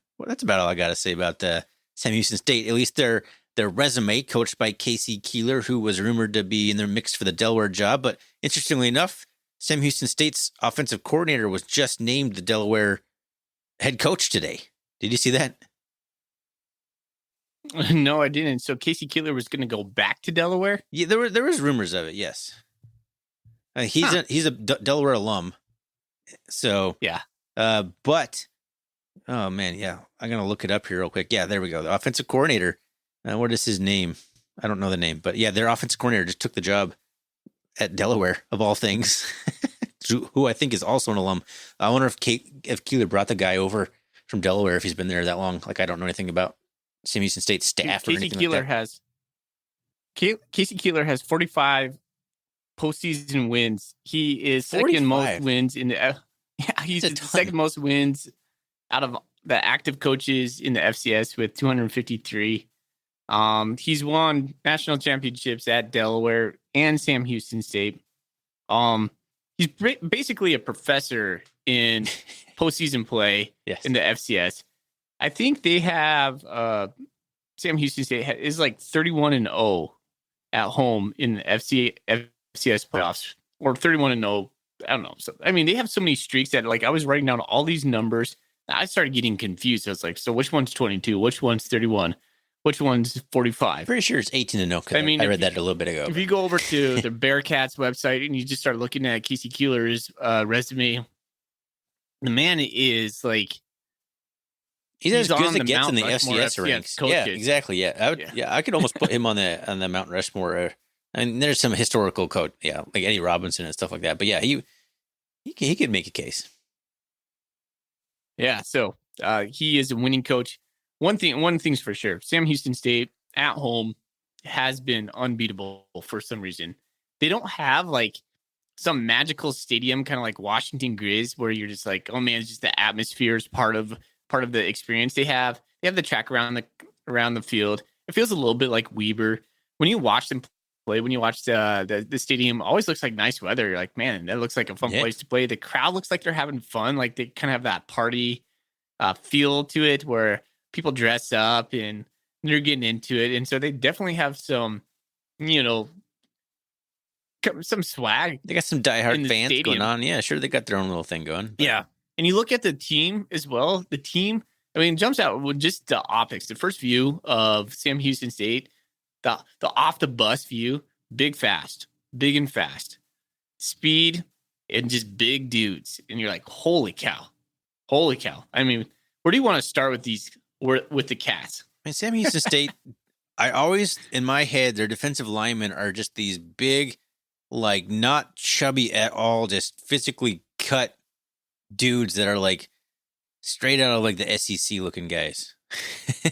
about all I got to say about Sam Houston State. At least their resume, coached by Casey Keeler, who was rumored to be in their mix for the Delaware job. But interestingly enough, Sam Houston State's offensive coordinator was just named the Delaware head coach today. Did you see that?
No, I didn't. So Casey Keeler was going to go back to Delaware?
Yeah, there was rumors of it. Yes, he's a Delaware alum. So
yeah,
but oh man, yeah, I'm gonna look it up here real quick. Yeah, there we go. The offensive coordinator. What is his name? I don't know the name, but yeah, their offensive coordinator just took the job at Delaware of all things, who I think is also an alum. I wonder if Keeler brought the guy over from Delaware if he's been there that long. Like I don't know anything about Sam Houston State staff or anything like that.
Casey Keeler has 45 postseason wins. He is
45.
second most wins in the. He's the second most wins out of the active coaches in the FCS with 253. He's won national championships at Delaware and Sam Houston State. He's basically a professor in postseason play in the FCS. I think they have Sam Houston State is like 31-0 at home in the FCS playoffs or 31-0. I don't know. So, I mean, they have so many streaks that like I was writing down all these numbers. I started getting confused. I was like, so which one's 22? Which one's 31? Which one's 45?
Pretty sure it's 18-0.
I mean,
I read that a little bit ago.
If you go over to the Bearcats website and you just start looking at Casey Keeler's resume, the man is like,
he's as good as
on
it
the
gets in
Mount
the
Rushmore
FCS ranks.
coaches.
Yeah, exactly. Yeah, I could almost put him on the Mount Rushmore. And there's some historical coach, like Eddie Robinson and stuff like that. But yeah, he could make a case.
Yeah, so he is a winning coach. One thing's for sure: Sam Houston State at home has been unbeatable for some reason. They don't have like some magical stadium, kind of like Washington Grizz, where you're just like, oh man, it's just the atmosphere is part of the experience. They have the track around the field. It feels a little bit like Weber when you watch them play. When you watch the stadium, always looks like nice weather. You're like, man, that looks like a fun place to play. The crowd looks like they're having fun. Like they kind of have that party feel to it, where people dress up and they're getting into it. And so they definitely have some, some swag.
They got some diehard fans
stadium
going on. Yeah, sure, they got their own little thing going.
But. Yeah, and you look at the team as well. The team, I mean, jumps out with just the optics. The first view of Sam Houston State, the off the bus view, big and fast, speed, and just big dudes. And you're like, holy cow. I mean, where do you want to start with the Cats?
I mean, Sam Houston State, I always, in my head, their defensive linemen are just these big, like not chubby at all, just physically cut dudes that are like straight out of like the SEC looking guys.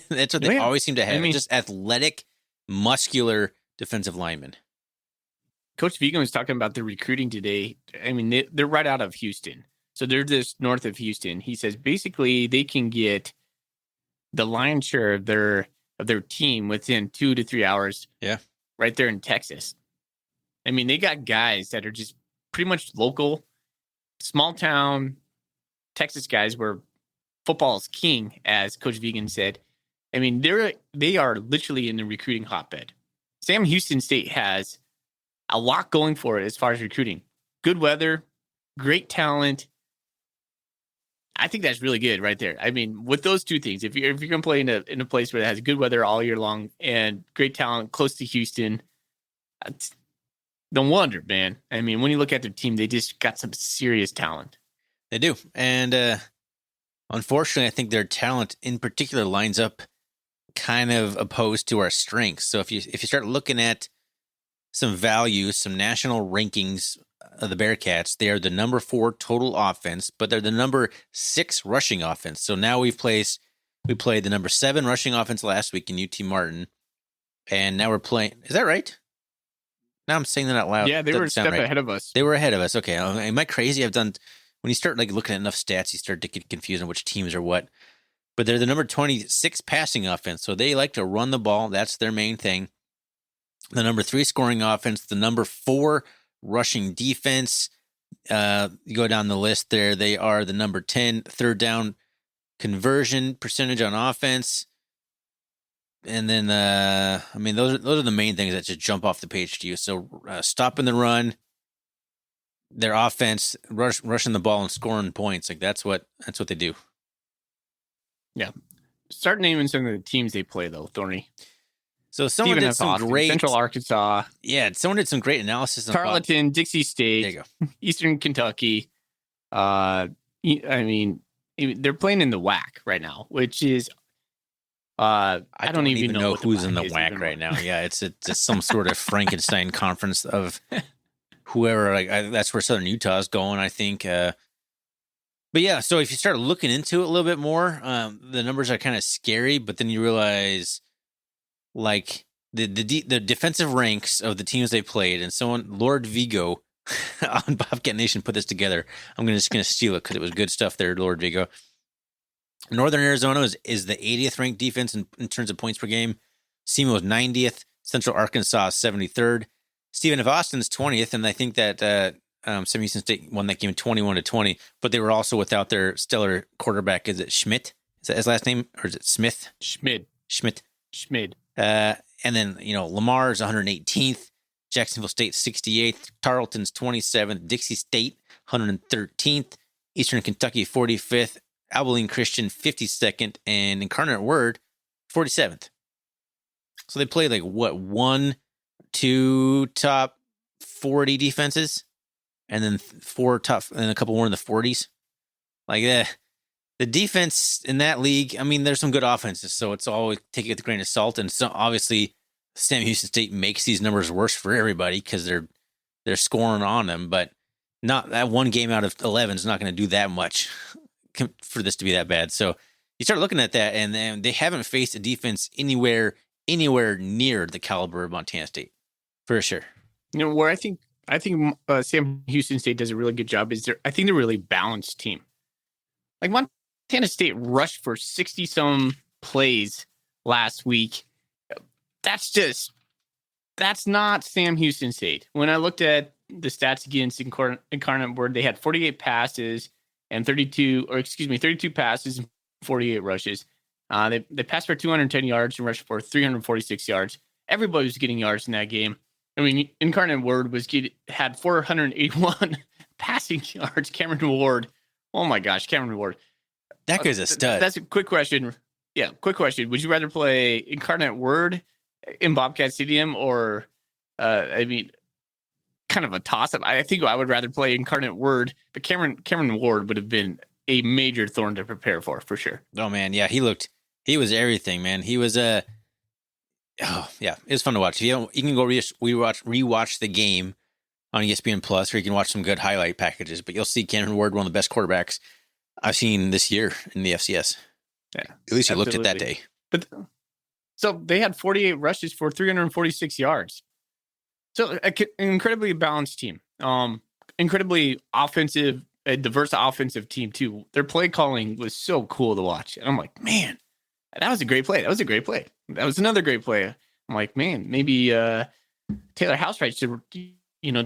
That's what they always seem to have. I mean, just athletic, muscular defensive linemen.
Coach Vigen was talking about the recruiting today. I mean, they're right out of Houston. So they're just north of Houston. He says basically they can get the lion's share of their team within 2 to 3 hours.
Yeah.
Right there in Texas. I mean, they got guys that are just pretty much local, small town Texas guys where football is king, as Coach Vigen said. I mean, they are literally in the recruiting hotbed. Sam Houston State has a lot going for it as far as recruiting. Good weather, great talent. I think that's really good right there. I mean, with those two things, if you're going to play in a place where it has good weather all year long and great talent close to Houston, no wonder, man. I mean, when you look at their team, they just got some serious talent.
They do. And unfortunately, I think their talent in particular lines up kind of opposed to our strengths. So if you start looking at some values, some national rankings of the Bearcats, they are the number 4 total offense, but they're the number 6 rushing offense. So now we played the number 7 rushing offense last week in UT Martin, and now we're playing. Is that right? Now I'm saying that out loud.
Yeah, they were a step ahead of us.
They were ahead of us. Okay, am I crazy? When you start like looking at enough stats, you start to get confused on which teams are what. But they're the number 26 passing offense, so they like to run the ball. That's their main thing. The number 3 scoring offense, the number 4 rushing defense. You go down the list there. They are the number 10 third down conversion percentage on offense. And then, I mean, those are the main things that just jump off the page to you. So stopping the run, their offense, rushing the ball and scoring points. Like that's what they do.
Yeah. Start naming some of the teams they play though, Thorny.
So someone did some great
Central Arkansas.
Yeah, someone did some great analysis on
Tarleton, Dixie State,
there you go.
Eastern Kentucky. I mean, they're playing in the WAC right now, which is I don't even know
who's in the WAC right now. Yeah, it's some sort of Frankenstein conference of whoever. Like that's where Southern Utah is going, I think. But yeah, so if you start looking into it a little bit more, the numbers are kind of scary. But then you realize, like the defensive ranks of the teams they played, and someone Lord Vigo on Bobcat Nation put this together. I'm just gonna steal it because it was good stuff there, Lord Vigo. Northern Arizona is the 80th ranked defense in terms of points per game. SEMO is 90th. Central Arkansas is 73rd. Stephen F. Austin's 20th, and I think that Sam Houston State won that game 21-20. But they were also without their stellar quarterback. Is it Schmidt? Is that his last name, or is it Smith?
Schmid.
And then Lamar's 118th. Jacksonville State 68th, Tarleton's 27th, Dixie State 113th, Eastern Kentucky 45th, Abilene Christian 52nd, and Incarnate Word 47th. So they played like what, 1, 2 top 40 defenses, and then 4 top, and a couple more in the 40s. Like the defense in that league, I mean, there's some good offenses, so it's always take it with a grain of salt. And so obviously, Sam Houston State makes these numbers worse for everybody because they're scoring on them, but not that one game out of 11 is not going to do that much for this to be that bad. So you start looking at that, and then they haven't faced a defense anywhere near the caliber of Montana State, for sure.
You know, where I think Sam Houston State does a really good job is I think they're a really balanced team. Like Montana State rushed for 60-some plays last week. That's not Sam Houston State. When I looked at the stats against Incarnate Word, they had 48 passes and 32 passes and 48 rushes. They passed for 210 yards and rushed for 346 yards. Everybody was getting yards in that game. I mean, Incarnate Word had 481 passing yards. Cameron Ward. Oh my gosh, Cameron Ward.
That guy's a stud.
That's a quick question. Yeah, quick question. Would you rather play Incarnate Word in Bobcat Stadium or, kind of a toss-up? I think I would rather play Incarnate Word, but Cameron Ward would have been a major thorn to prepare for sure.
Oh, man, yeah, he was everything, man. He was it was fun to watch. You can go rewatch the game on ESPN Plus, or you can watch some good highlight packages, but you'll see Cameron Ward, one of the best quarterbacks I've seen this year in the FCS.
Yeah,
at least you looked at that day.
But so they had 48 rushes for 346 yards. So an incredibly balanced team. Incredibly offensive, a diverse offensive team too. Their play calling was so cool to watch. And I'm like, man, that was a great play. That was another great play. I'm like, man, maybe Taylor Housewright should,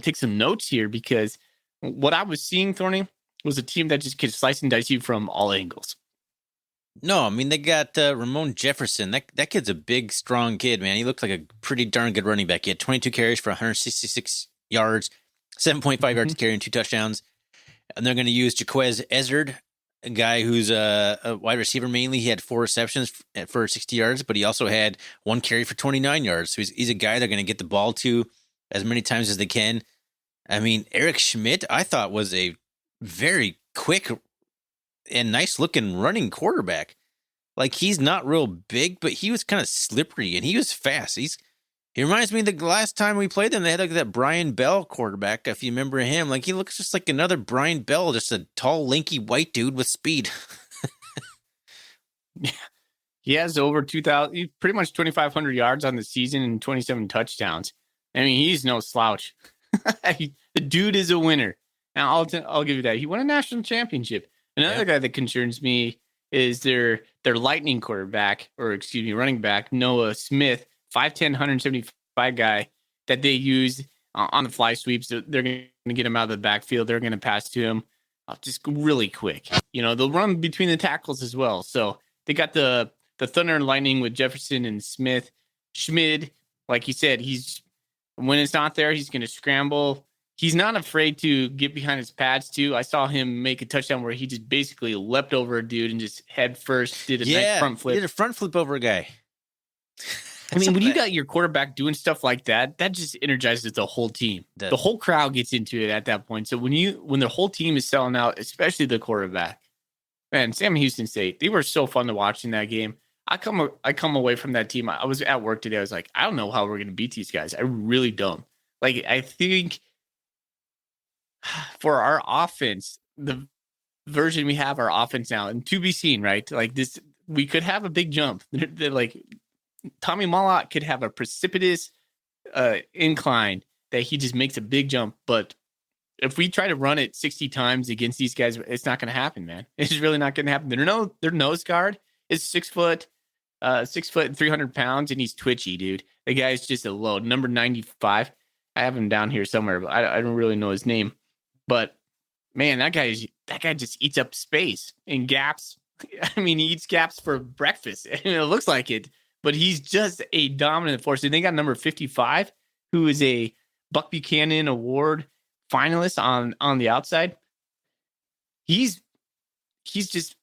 take some notes here, because what I was seeing, Thorny, was a team that just could slice and dice you from all angles.
No, I mean, they got Ramon Jefferson. That kid's a big, strong kid, man. He looked like a pretty darn good running back. He had 22 carries for 166 yards, 7.5 yards to carry, and 2 touchdowns. And they're going to use Jaquez Ezzard, a guy who's a wide receiver mainly. He had 4 receptions for 60 yards, but he also had 1 carry for 29 yards. So he's a guy they're going to get the ball to as many times as they can. I mean, Eric Schmidt, I thought, was a very quick and nice-looking running quarterback. Like, he's not real big, but he was kind of slippery, and he was fast. He reminds me of the last time we played them, they had like that Brian Bell quarterback, if you remember him. Like, he looks just like another Brian Bell, just a tall, lanky white dude with speed.
Yeah. He has over 2,000, pretty much 2,500 yards on the season and 27 touchdowns. I mean, he's no slouch. The dude is a winner. Now, I'll give you that. He won a national championship. Another guy that concerns me is their lightning quarterback, running back, Noah Smith, 5'10", 175 guy that they use on the fly sweeps. They're going to get him out of the backfield. They're going to pass to him just really quick. They'll run between the tackles as well. So they got the Thunder and Lightning with Jefferson and Smith. Schmid, like you said, when it's not there, he's going to scramble. He's not afraid to get behind his pads, too. I saw him make a touchdown where he just basically leapt over a dude and just head first did a nice front flip.
He did a front flip over a guy.
I mean, when you got your quarterback doing stuff like that, that just energizes the whole team. The whole crowd gets into it at that point. So when the whole team is selling out, especially the quarterback, man, Sam Houston State, they were so fun to watch in that game. I come away from that team. I was at work today. I was like, I don't know how we're going to beat these guys. I really don't. Like, I think for our offense, the version we have our offense now, and to be seen, right? Like this, we could have a big jump. They're like Tommy Mollott could have a precipitous incline that he just makes a big jump. But if we try to run it 60 times against these guys, it's not going to happen, man. It's really not going to happen. Their nose guard is 6 foot and 300 pounds, and he's twitchy, dude. The guy's just a load. Number 95. I have him down here somewhere, but I don't really know his name. But man, that guy just eats up space and gaps. I mean, he eats gaps for breakfast. And it looks like it, but he's just a dominant force. And they got number 55, who is a Buck Buchanan Award finalist on the outside. He's just,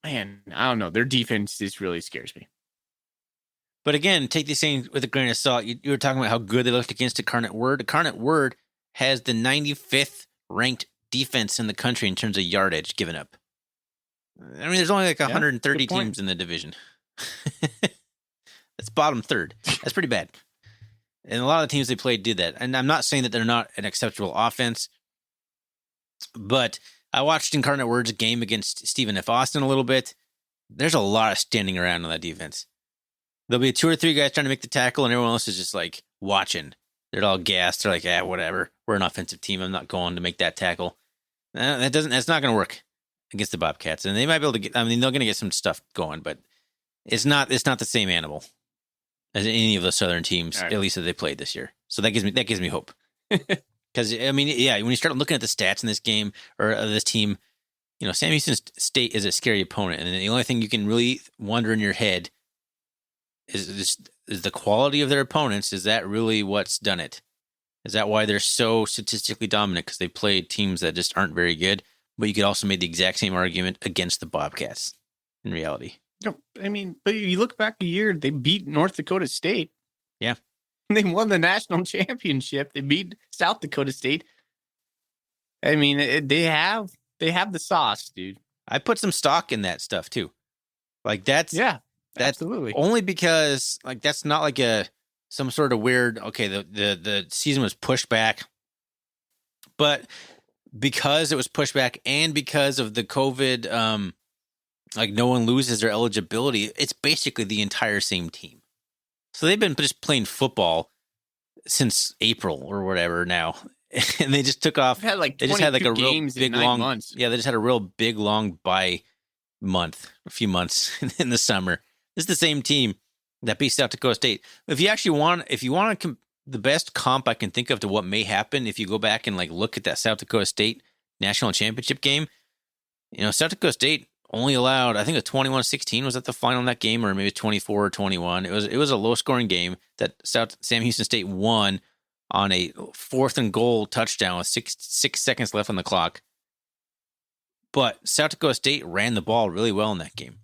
man, I don't know. Their defense just really scares me.
But again, take these things with a grain of salt. You were talking about how good they looked against Incarnate Word. Incarnate Word has the 95th ranked defense in the country in terms of yardage given up. I mean, there's only like 130 teams in the division. That's bottom third. That's pretty bad. And a lot of the teams they played did that. And I'm not saying that they're not an acceptable offense, but I watched Incarnate Word's game against Stephen F. Austin a little bit. There's a lot of standing around on that defense. There'll be 2 or 3 guys trying to make the tackle, and everyone else is just like watching. They're all gassed. They're like, whatever. We're an offensive team. I'm not going to make that tackle. That's not going to work against the Bobcats. And they might be able to get, I mean, they're going to get some stuff going, but it's not the same animal as any of the Southern teams, right, at least that they played this year. So that gives me hope. Because, I mean, yeah, when you start looking at the stats in this game or this team, you know, Sam Houston State is a scary opponent. And the only thing you can really wonder in your head is the quality of their opponents. Is that really what's done it? Is that why they're so statistically dominant? Because they played teams that just aren't very good. But you could also make the exact same argument against the Bobcats in reality.
No, I mean, but you look back a year, they beat North Dakota State.
Yeah.
They won the national championship. They beat South Dakota State. I mean, they have the sauce, dude.
I put some stock in that stuff too. Like that's
absolutely
only because like that's not like some sort of weird. Okay, the season was pushed back, but because it was pushed back and because of the COVID, like no one loses their eligibility. It's basically the entire same team. So they've been just playing football since April or whatever now. And they just took off.
They just had like a real big long
months. Yeah, they just had a real big long bye month, a few months in the summer. This is the same team that beat South Dakota State. If you want the best comp I can think of to what may happen, if you go back and like look at that South Dakota State national championship game, you know, South Dakota State only allowed, I think, a 21-16 was at the final in that game, or maybe 24-21. It was a low scoring game that Sam Houston State won on a 4th and goal touchdown with six seconds left on the clock. But South Dakota State ran the ball really well in that game.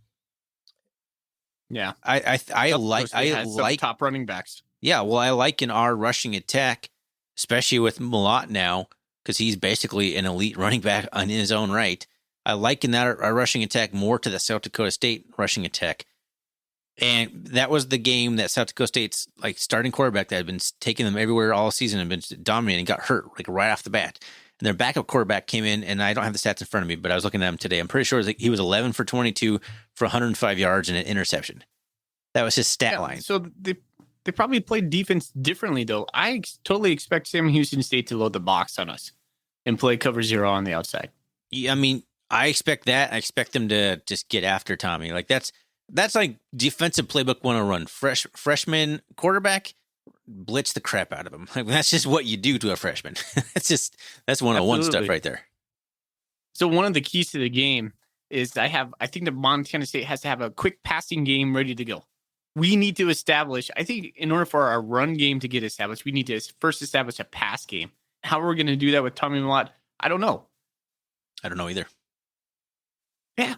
Yeah,
I like
top running backs.
Yeah, well, I like in our rushing attack, especially with Malott now, because he's basically an elite running back in his own right. I liken that our rushing attack more to the South Dakota State rushing attack. And that was the game that South Dakota State's like starting quarterback that had been taking them everywhere all season and been dominating, got hurt like right off the bat. And their backup quarterback came in, and I don't have the stats in front of me, but I was looking at him today. I'm pretty sure he was 11 for 22 for 105 yards and an interception. That was his stat line.
So they probably played defense differently, though. I totally expect Sam Houston State to load the box on us and play cover 0 on the outside.
Yeah, I mean, I expect that. I expect them to just get after Tommy. Like that's like defensive playbook 101. Freshman quarterback, blitz the crap out of him. Like, that's just what you do to a freshman. that's 101
Absolutely.
stuff right there.
So one of the keys to the game is I think that Montana State has to have a quick passing game ready to go. We need to establish, I think in order for our run game to get established, we need to first establish a pass game. How we're going to do that with Tommy Malott, I don't know.
I don't know either.
Yeah.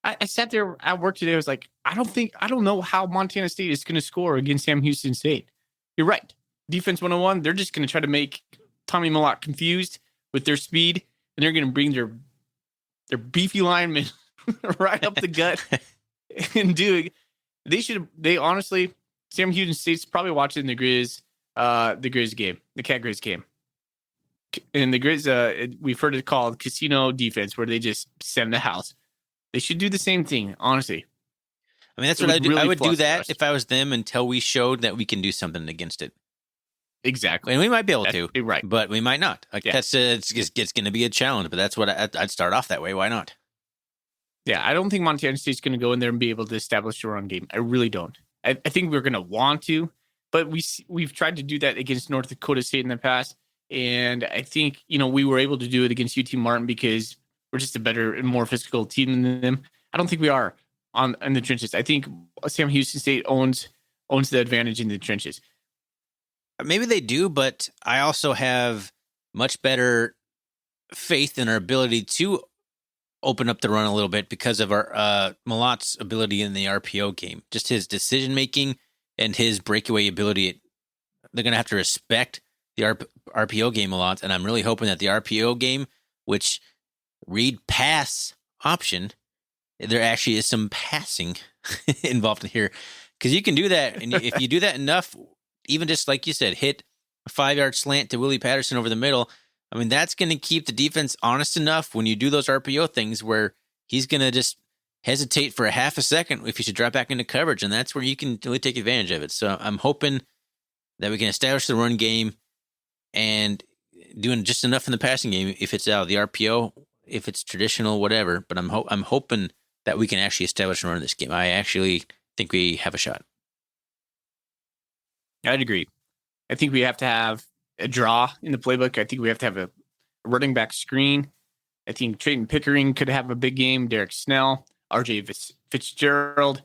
I sat there at work today. I was like, I don't know how Montana State is going to score against Sam Houston State. You're right. Defense 101, they're just going to try to make Tommy Malott confused with their speed, and they're going to bring their beefy linemen right up the gut and do it. They honestly, Sam Houston State's probably watching the Cat Grizz game. And the Grizz, we've heard it called casino defense, where they just send the house. They should do the same thing, honestly.
I mean, that's what I do. Really I would do that if I was them until we showed that we can do something against it.
Exactly.
And we might be able to,
right?
But we might not. Like it's going to be a challenge, but that's what I'd start off that way. Why not?
Yeah, I don't think Montana State's going to go in there and be able to establish a run game. I really don't. I think we're going to want to, but we've tried to do that against North Dakota State in the past, and I think we were able to do it against UT Martin because we're just a better and more physical team than them. I don't think we are in the trenches. I think Sam Houston State owns the advantage in the trenches.
maybe they do, but I also have much better faith in our ability to open up the run a little bit because of our Malot's ability in the RPO game. Just his decision making and his breakaway ability. They're going to have to respect the RPO game a lot, and I'm really hoping that the RPO game, which read pass option, there actually is some passing involved in here, because you can do that, and if you do that enough, even just like you said, hit a 5-yard slant to Willie Patterson over the middle. I mean, that's going to keep the defense honest enough when you do those RPO things where he's going to just hesitate for a half a second if he should drop back into coverage, and that's where you can really take advantage of it. So I'm hoping that we can establish the run game and doing just enough in the passing game if it's out of the RPO, if it's traditional, whatever. But I'm hoping that we can actually establish and run this game. I actually think we have a shot.
I'd agree. I think we have to have a draw in the playbook. I think we have to have a running back screen. I think Trayton Pickering could have a big game. Derek Snell, RJ Fitzgerald,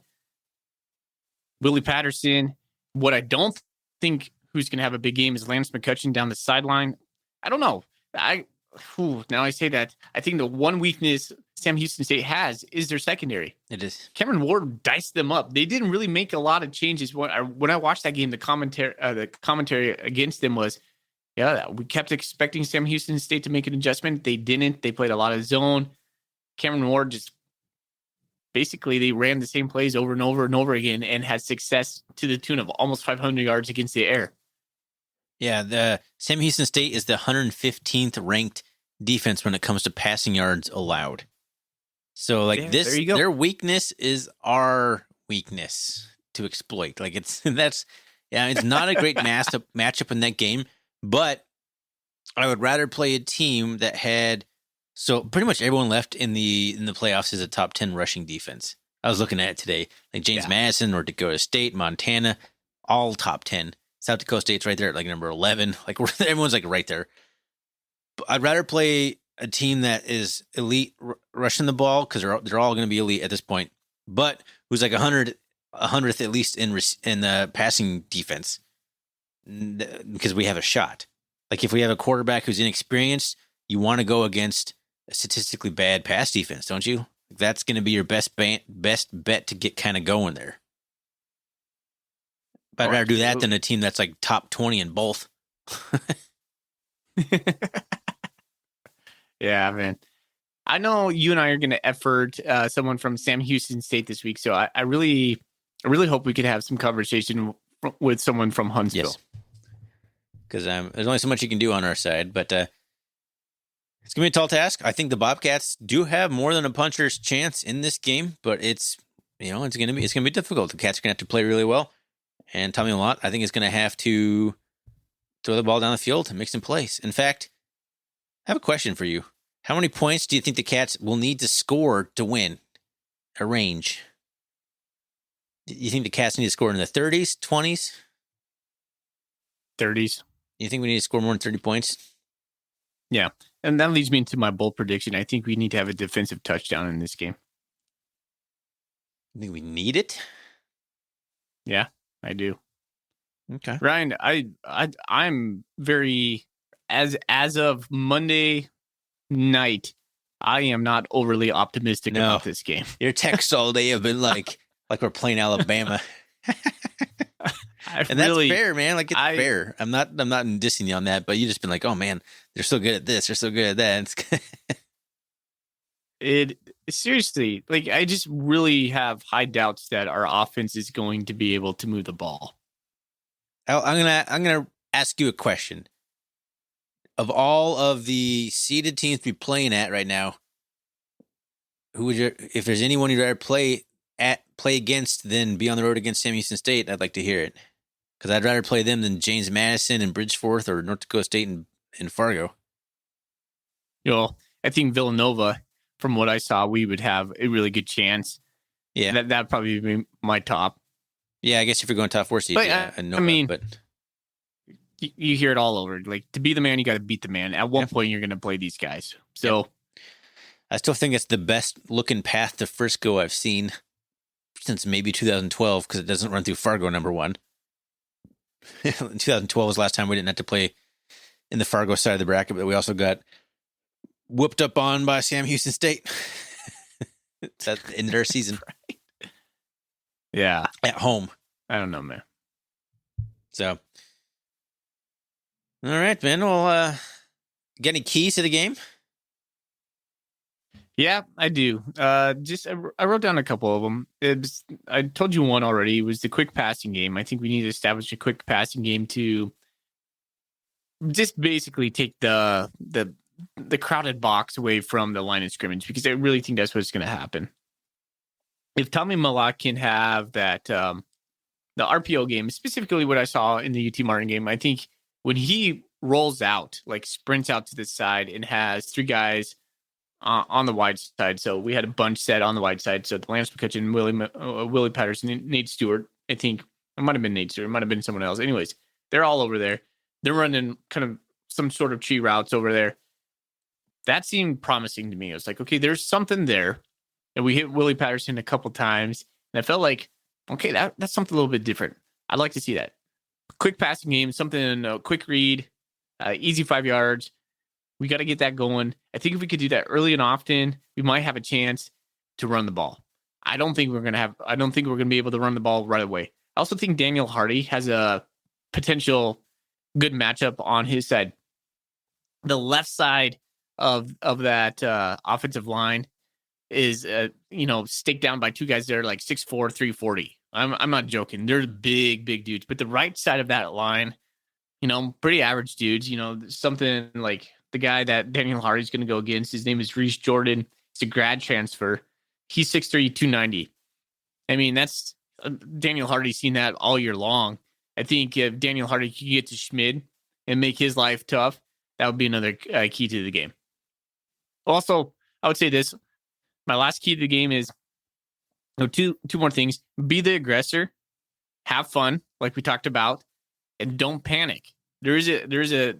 Willie Patterson. What I don't think who's going to have a big game is Lance McCutcheon down the sideline. I don't know. Now I say that. I think the one weakness Sam Houston State has is their secondary.
It is.
Cameron Ward diced them up. They didn't really make a lot of changes. When I watched that game, the commentary against them was, we kept expecting Sam Houston State to make an adjustment. They didn't. They played a lot of zone. Cameron Ward just basically they ran the same plays over and over and over again and had success to the tune of almost 500 yards against the air.
Yeah, the Sam Houston State is the 115th ranked defense when it comes to passing yards allowed. So their weakness is our weakness to exploit. Like it's not a great matchup in that game, but I would rather play a team that had pretty much everyone left in the playoffs is a top 10 rushing defense. I was looking at it today, like James Madison, North Dakota State, Montana, all top 10. South Dakota State's right there at like number 11. Like everyone's like right there. But I'd rather play a team that is elite rushing the ball because they're all going to be elite at this point, but who's like 100th at least in the passing defense because we have a shot. Like if we have a quarterback who's inexperienced, you want to go against a statistically bad pass defense, don't you? That's going to be your best bet to get kind of going there. But I'd rather do that than a team that's like top 20 in both.
Yeah, man. I know you and I are going to effort someone from Sam Houston State this week, so I really hope we could have some conversation with someone from Huntsville.
Yes. Because there's only so much you can do on our side, but it's going to be a tall task. I think the Bobcats do have more than a puncher's chance in this game, but it's going to be difficult. The Cats are going to have to play really well. And Tommy Malott, I think, is going to have to throw the ball down the field and make some plays. In fact, I have a question for you. How many points do you think the Cats will need to score to win? A range. Do you think the Cats need to score in the 30s, 20s?
30s.
You think we need to score more than 30 points?
Yeah. And that leads me into my bold prediction. I think we need to have a defensive touchdown in this game.
You think we need it?
Yeah, I do.
Okay.
Ryan, I'm very as of Monday night, I am not overly optimistic about this game.
Your texts all day have been like we're playing Alabama. And that's fair, man. Like it's fair. I'm not dissing you on that, but you just been like, oh man, they're so good at this, they're so good at that.
It seriously, like I just really have high doubts that our offense is going to be able to move the ball.
I'm gonna ask you a question. Of all of the seeded teams to be playing at right now, if there's anyone you'd rather play against than be on the road against Sam Houston State, I'd like to hear it. Because I'd rather play them than James Madison and Bridgeforth or North Dakota State and Fargo.
I think Villanova, from what I saw, we would have a really good chance.
Yeah.
That'd probably be my top.
Yeah, I guess if you're going top 4 seed.
But you hear it all over. Like, to be the man, you got to beat the man. At one point, you're going to play these guys. So
I still think it's the best looking path to Frisco I've seen since maybe 2012 because it doesn't run through Fargo, number one. In 2012 was the last time we didn't have to play in the Fargo side of the bracket, but we also got whooped up on by Sam Houston State. That's in their season.
Right. Yeah.
At home.
I don't know, man.
So, all right, man. Well, get any keys to the game?
Yeah, I do. I wrote down a couple of them. I told you one already. It was the quick passing game. I think we need to establish a quick passing game to just basically take the crowded box away from the line of scrimmage, because I really think that's what's going to happen. If Tommy Malak can have that, the RPO game, specifically what I saw in the UT Martin game, I think when he rolls out, like sprints out to the side and has three guys on the wide side. So we had a bunch set on the wide side. So Lance McCutcheon, Willie Patterson, Nate Stewart. I think it might have been Nate Stewart. It might have been someone else. Anyways, they're all over there. They're running kind of some sort of tree routes over there. That seemed promising to me. I was like, okay, there's something there. And we hit Willie Patterson a couple times. And I felt like, okay, that's something a little bit different. I'd like to see that. Quick passing game, something, quick read, easy 5 yards. We got to get that going. I think if we could do that early and often, we might have a chance to run the ball. I don't think we're going to be able to run the ball right away. I also think Daniel Hardy has a potential good matchup on his side. The left side of that offensive line is staked down by two guys that are like 6'4", 340. I'm not joking. They're big dudes. But the right side of that line, pretty average dudes. Something like the guy that Daniel Hardy's going to go against. His name is Reese Jordan. He's a grad transfer. He's 6'3", 290. I mean, that's Daniel Hardy's seen that all year long. I think if Daniel Hardy could get to Schmid and make his life tough, that would be another key to the game. Also, I would say this. My last key to the game is two more things. Be the aggressor. Have fun, like we talked about, and don't panic. There is a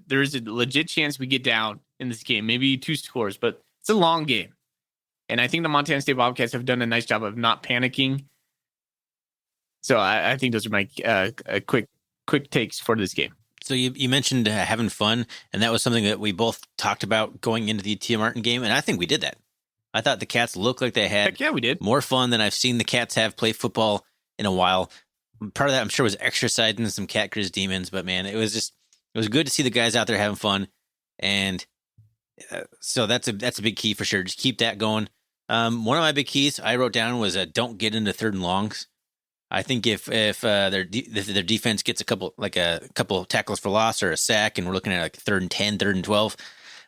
legit chance we get down in this game, maybe 2 scores, but it's a long game. And I think the Montana State Bobcats have done a nice job of not panicking. So I think those are my quick takes for this game.
So you mentioned having fun, and that was something that we both talked about going into the UT Martin game, and I think we did that. I thought the Cats looked like they had
we did.
more fun than I've seen the Cats have play football in a while. Part of that, I'm sure, was exercising some Cat Grizz demons, but man, it was good to see the guys out there having fun, and so that's a big key for sure. Just keep that going. One of my big keys I wrote down was don't get into 3rd and longs. I think if their defense gets a couple tackles for loss or a sack, and we're looking at like 3rd and 10, 3rd and 12,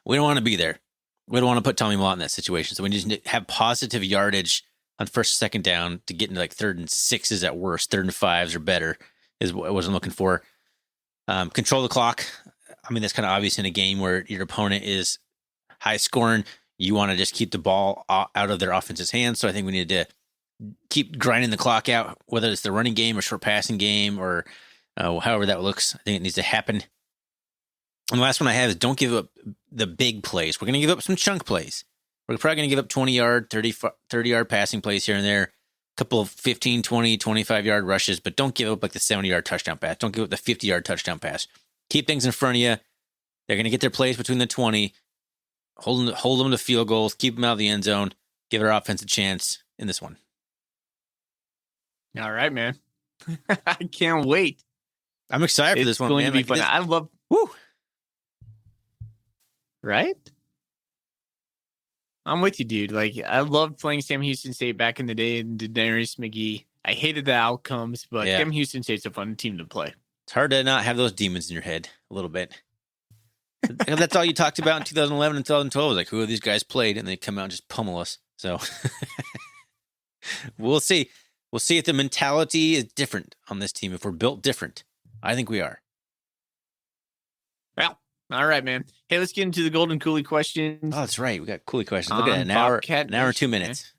we don't want to be there. We don't want to put Tommy Mott in that situation. So we just need to have positive yardage on 1st, 2nd down to get into like 3rd and 6s at worst. 3rd and 5s or better is what I'm looking for. Control the clock. I mean, that's kind of obvious in a game where your opponent is high scoring. You want to just keep the ball out of their offense's hands. So I think we need to keep grinding the clock out, whether it's the running game or short passing game or however that looks. I think it needs to happen. And the last one I have is don't give up the big plays. We're going to give up some chunk plays. We're probably going to give up 20-yard, 30-yard passing plays here and there, a couple of 15, 20, 25-yard rushes, but don't give up like the 70-yard touchdown pass. Don't give up the 50-yard touchdown pass. Keep things in front of you. They're going to get their plays between the 20. Hold them to field goals. Keep them out of the end zone. Give our offense a chance in this one.
All right, man. I can't wait.
I'm excited for this one, man.
It's going to be fun. I love...
Woo!
Right? I'm with you, dude. Like, I loved playing Sam Houston State back in the day and Daenerys McGee. I hated the outcomes, but Sam Houston State's a fun team to play.
It's hard to not have those demons in your head a little bit. That's all you talked about in 2011 and 2012. Like, who have these guys played? And they come out and just pummel us. So we'll see. We'll see if the mentality is different on this team, if we're built different. I think we are.
Well, all right, man. Hey, let's get into the Golden Coolie questions.
Oh, that's right. We got Coolie questions. Look at an hour and 2 minutes.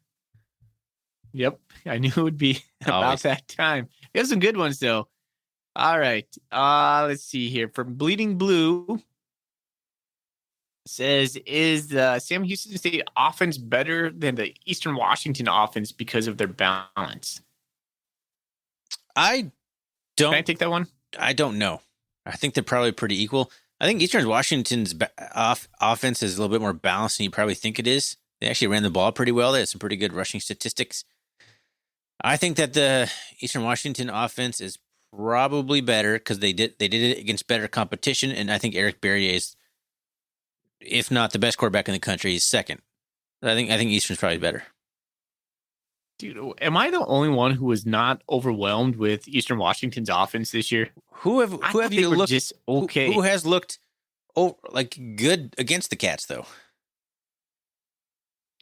Yep. I knew it would be about that time. We have some good ones, though. All right. Let's see here. From Bleeding Blue says, is the Sam Houston State offense better than the Eastern Washington offense because of their balance?
I don't.
Can I take that one?
I don't know. I think they're probably pretty equal. I think Eastern Washington's offense is a little bit more balanced than you probably think it is. They actually ran the ball pretty well. They had some pretty good rushing statistics. I think that the Eastern Washington offense is probably better because they did it against better competition, and I think Eric Berrier is, if not the best quarterback in the country, he's second. I think Eastern's probably better.
Dude, am I the only one who was not overwhelmed with Eastern Washington's offense this year?
Who have you looked
just okay?
Who has looked good against the Cats though?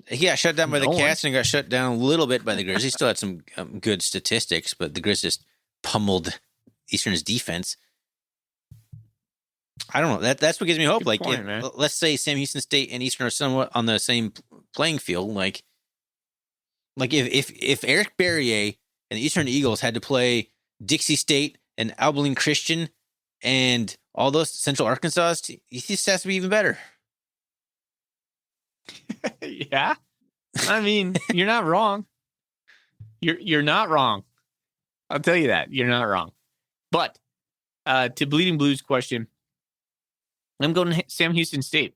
He got shut down by the Cats and got shut down a little bit by the Grizz. He still had some good statistics, but the Grizz just pummeled Eastern's defense. I don't know. That's what gives me hope.
Good point,
let's say Sam Houston State and Eastern are somewhat on the same playing field. Like if Eric Berrier and the Eastern Eagles had to play Dixie State and Abilene Christian and all those Central Arkansas, he just has to be even better.
Yeah, I mean, you're not wrong. You're not wrong. I'll tell you that you're not wrong. But to Bleeding Blues question, I'm going to Sam Houston State.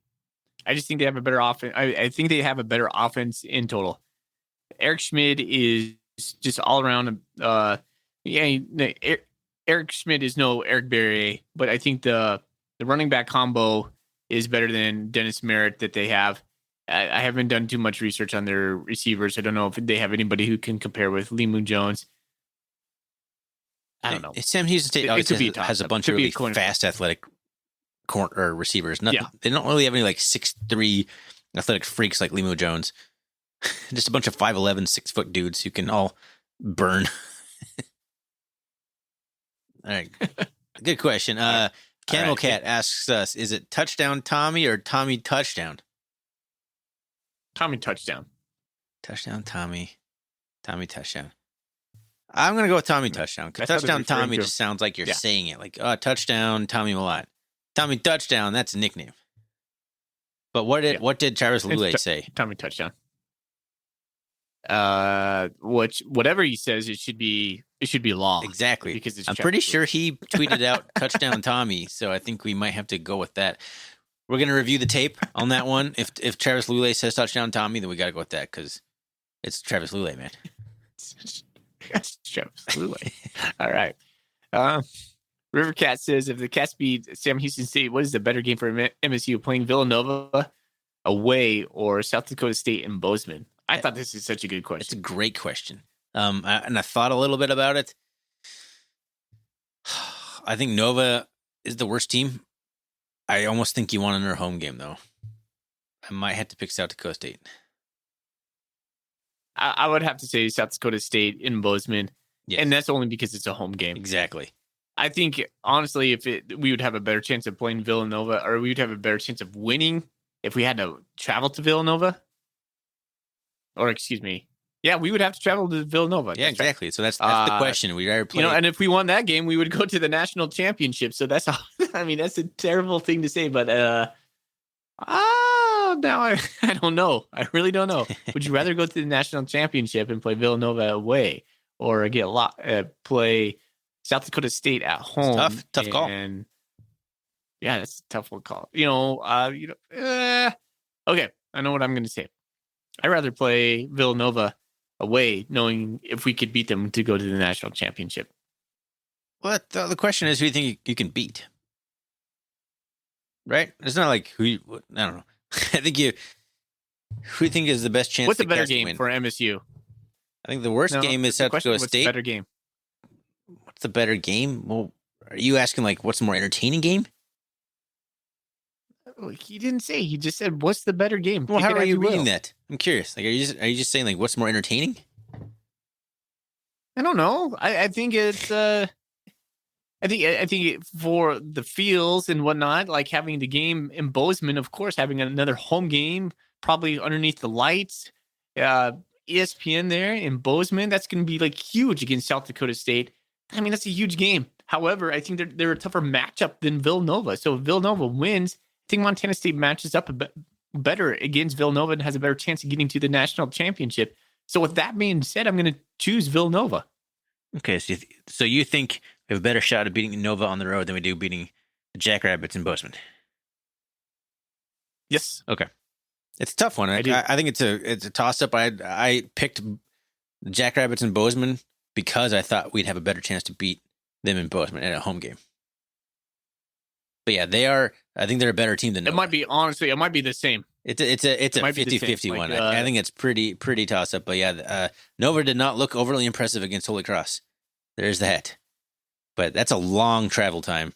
I just think they have a better offense. I think they have a better offense in total. Eric Schmid is just all around. Eric Schmid is no Eric Berrier, but I think the running back combo is better than Dennis Merritt that they have. I haven't done too much research on their receivers. I don't know if they have anybody who can compare with Limu Jones. I don't know.
Sam Houston State has a bunch of really fast, athletic receivers. They don't really have any 6'3" athletic freaks like Limu Jones. Just a bunch of 5'11", 6-foot dudes who can all burn. All right. Good question. Camel Cat asks us, is it touchdown Tommy or Tommy touchdown?
Tommy touchdown.
Touchdown Tommy. Tommy touchdown. I'm going to go with Tommy touchdown because touchdown Tommy just sounds like you're saying it. Like, touchdown Tommy Millott. Tommy touchdown, that's a nickname. But what did Travis Lulay say?
Tommy touchdown. Whatever he says, it should be law.
Exactly.
Because
I'm pretty sure he tweeted out touchdown Tommy, so I think we might have to go with that. We're gonna review the tape on that one. If Travis Lulay says touchdown Tommy, then we gotta go with that because it's Travis Lulay, man.
That's Travis Lulay. All right. Rivercat says, if the Cats beat Sam Houston State, what is the better game for MSU, playing Villanova away or South Dakota State in Bozeman? I thought this is such a good question.
It's a great question. And I thought a little bit about it. I think Nova is the worst team. I almost think you want another home game, though. I might have to pick South Dakota State.
I would have to say South Dakota State in Bozeman. Yes. And that's only because it's a home game.
Exactly.
I think, honestly, we would have a better chance of playing Villanova, or we would have a better chance of winning if we had to travel to Villanova. Or, excuse me. Yeah, we would have to travel to Villanova.
Yeah, exactly. Right. So that's the question. We rather play.
And if we won that game, we would go to the national championship. So that's that's a terrible thing to say, but now I don't know. I really don't know. Would you rather go to the national championship and play Villanova away, or play South Dakota State at home?
Tough call.
And yeah, that's a tough call. Okay, I know what I'm going to say. I'd rather play Villanova away, knowing if we could beat them to go to the national championship.
Well, the question is, who do you think you can beat? Right? It's not like I don't know. I think who do you think is the best chance?
What's the better game for MSU?
I think the worst game is South Dakota State.
What's the better game?
What's the better game? Well, are you asking what's the more entertaining game?
He didn't say. He just said, "What's the better game?"
Well, how are you reading that? I'm curious. Are you just saying what's more entertaining?
I don't know. I think it's. I think for the feels and whatnot, like having the game in Bozeman, of course, having another home game, probably underneath the lights, ESPN there in Bozeman, that's going to be huge against South Dakota State. I mean, that's a huge game. However, I think they're a tougher matchup than Villanova. So if Villanova wins, I think Montana State matches up a bit better against Villanova and has a better chance of getting to the national championship. So with that being said, I'm going to choose Villanova.
Okay, so you think We have a better shot of beating Nova on the road than we do beating the Jackrabbits in Bozeman.
Yes.
Okay. It's a tough one. I think it's a toss-up. I picked the Jackrabbits in Bozeman because I thought we'd have a better chance to beat them in Bozeman at a home game. But yeah, I think they're a better team than Nova.
It might be, honestly, it might be the same.
It's a 50-50 one. I think it's pretty toss-up. But yeah, Nova did not look overly impressive against Holy Cross. There's that. But that's a long travel time.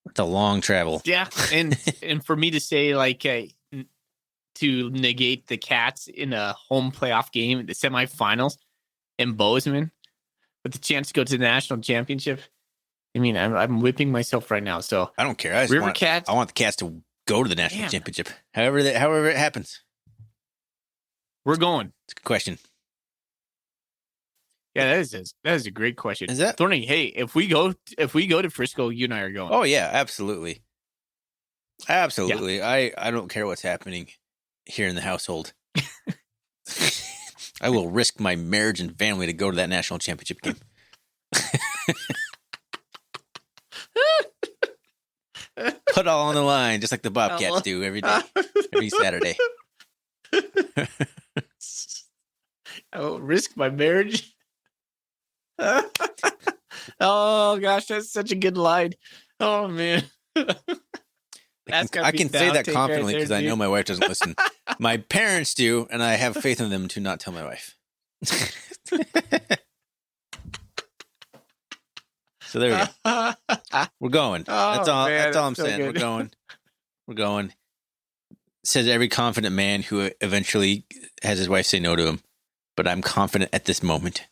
It's a long travel.
Yeah, and for me to say, like, to negate the Cats in a home playoff game in the semifinals in Bozeman with the chance to go to the national championship, I mean, I'm whipping myself right now. So
I don't care. I want the Cats to go to the national championship. However it happens.
We're going.
It's a good question.
Yeah, that is a great question.
Is that
Thorny? Hey, if we go to Frisco, you and I are going.
Oh yeah, absolutely. Yeah. I don't care what's happening here in the household. I will risk my marriage and family to go to that national championship game. Put all on the line, just like the Bobcats do every day, every Saturday.
I will risk my marriage. Oh gosh, that's such a good line. Oh man.
I can say that confidently because I know my wife doesn't listen. My parents do, and I have faith in them to not tell my wife. So there we go. We're going. That's all.
Man,
that's all I'm
so
saying.
good.
We're going. Says every confident man who eventually has his wife say no to him. But I'm confident at this moment.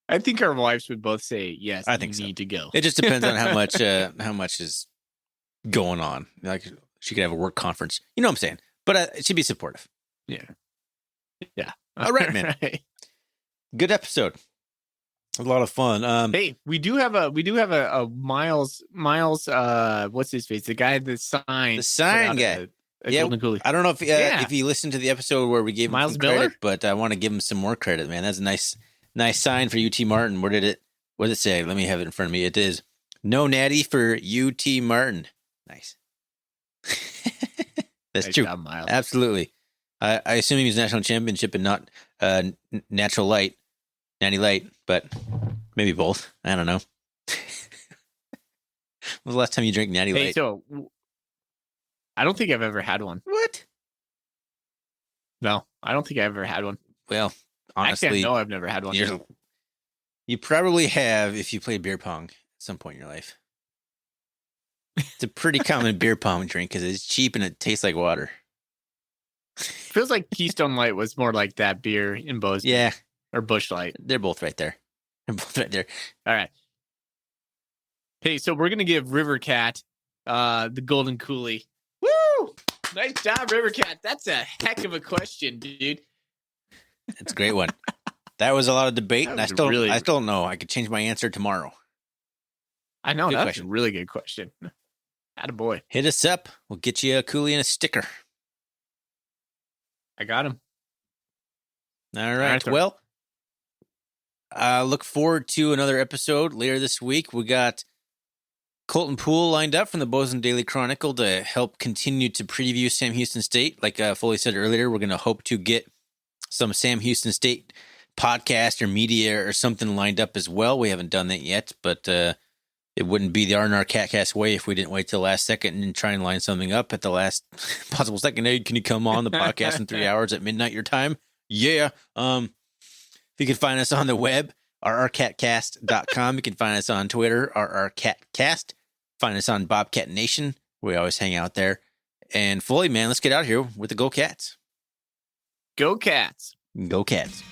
I think our wives would both say yes.
I think
you
so.
need to go.
It just depends on how much is going on. Like she could have a work conference. You know what I'm saying? But she'd be supportive.
Yeah.
All right, man.
Right.
Good episode. A lot of fun.
Hey, we do have a Miles. What's his face? The guy that signed.
The sign guy.
Golden Coolie.
I don't know if you listened to the episode where we gave
Miles
him some credit,
Miller?
but I want to give him some more credit, man. That's a nice sign for UT Martin. What did it say? Let me have it in front of me. It is no natty for UT Martin. Nice. That's
Nice
true.
job, Miles.
Absolutely. I assume he was national championship and not natural light, natty light, but maybe both. I don't know. When was the last time you drank natty light?
So I don't think I've ever had one.
What?
No, I don't think I ever had one.
Well, honestly,
Actually, I know I've never had one.
You probably have if you play beer pong at some point in your life. It's a pretty common beer pong drink because it's cheap and it tastes like water.
Feels like Keystone Light was more like that beer in Bozeman.
Yeah.
Or Busch Light.
They're both right there.
All right. Hey, so we're going to give River Cat the Golden Coolie. Woo! Nice job, River Cat. That's a heck of a question, dude.
It's a great one. That was a lot of debate, and I still don't know. I could change my answer tomorrow.
I know.
Good
That's
question.
a really good question. Attaboy.
Hit us up. We'll get you a coolie and a sticker.
I got him.
All right. Well, look forward to another episode later this week. We got Colton Poole lined up from the Bozeman Daily Chronicle to help continue to preview Sam Houston State. Like Foley said earlier, we're going to hope to get some Sam Houston State podcast or media or something lined up as well. We haven't done that yet, but it wouldn't be the R&R Catcast way if we didn't wait till the last second and try and line something up at the last possible second. Hey, can you come on the podcast in 3 hours at midnight your time? Yeah. If you can find us on the web, rrcatcast.com. You can find us on Twitter, rrcatcast. Find us on Bobcat Nation. We always hang out there. And Foley, man, let's get out of here with the Go Cats.
Go Cats.
Go Cats.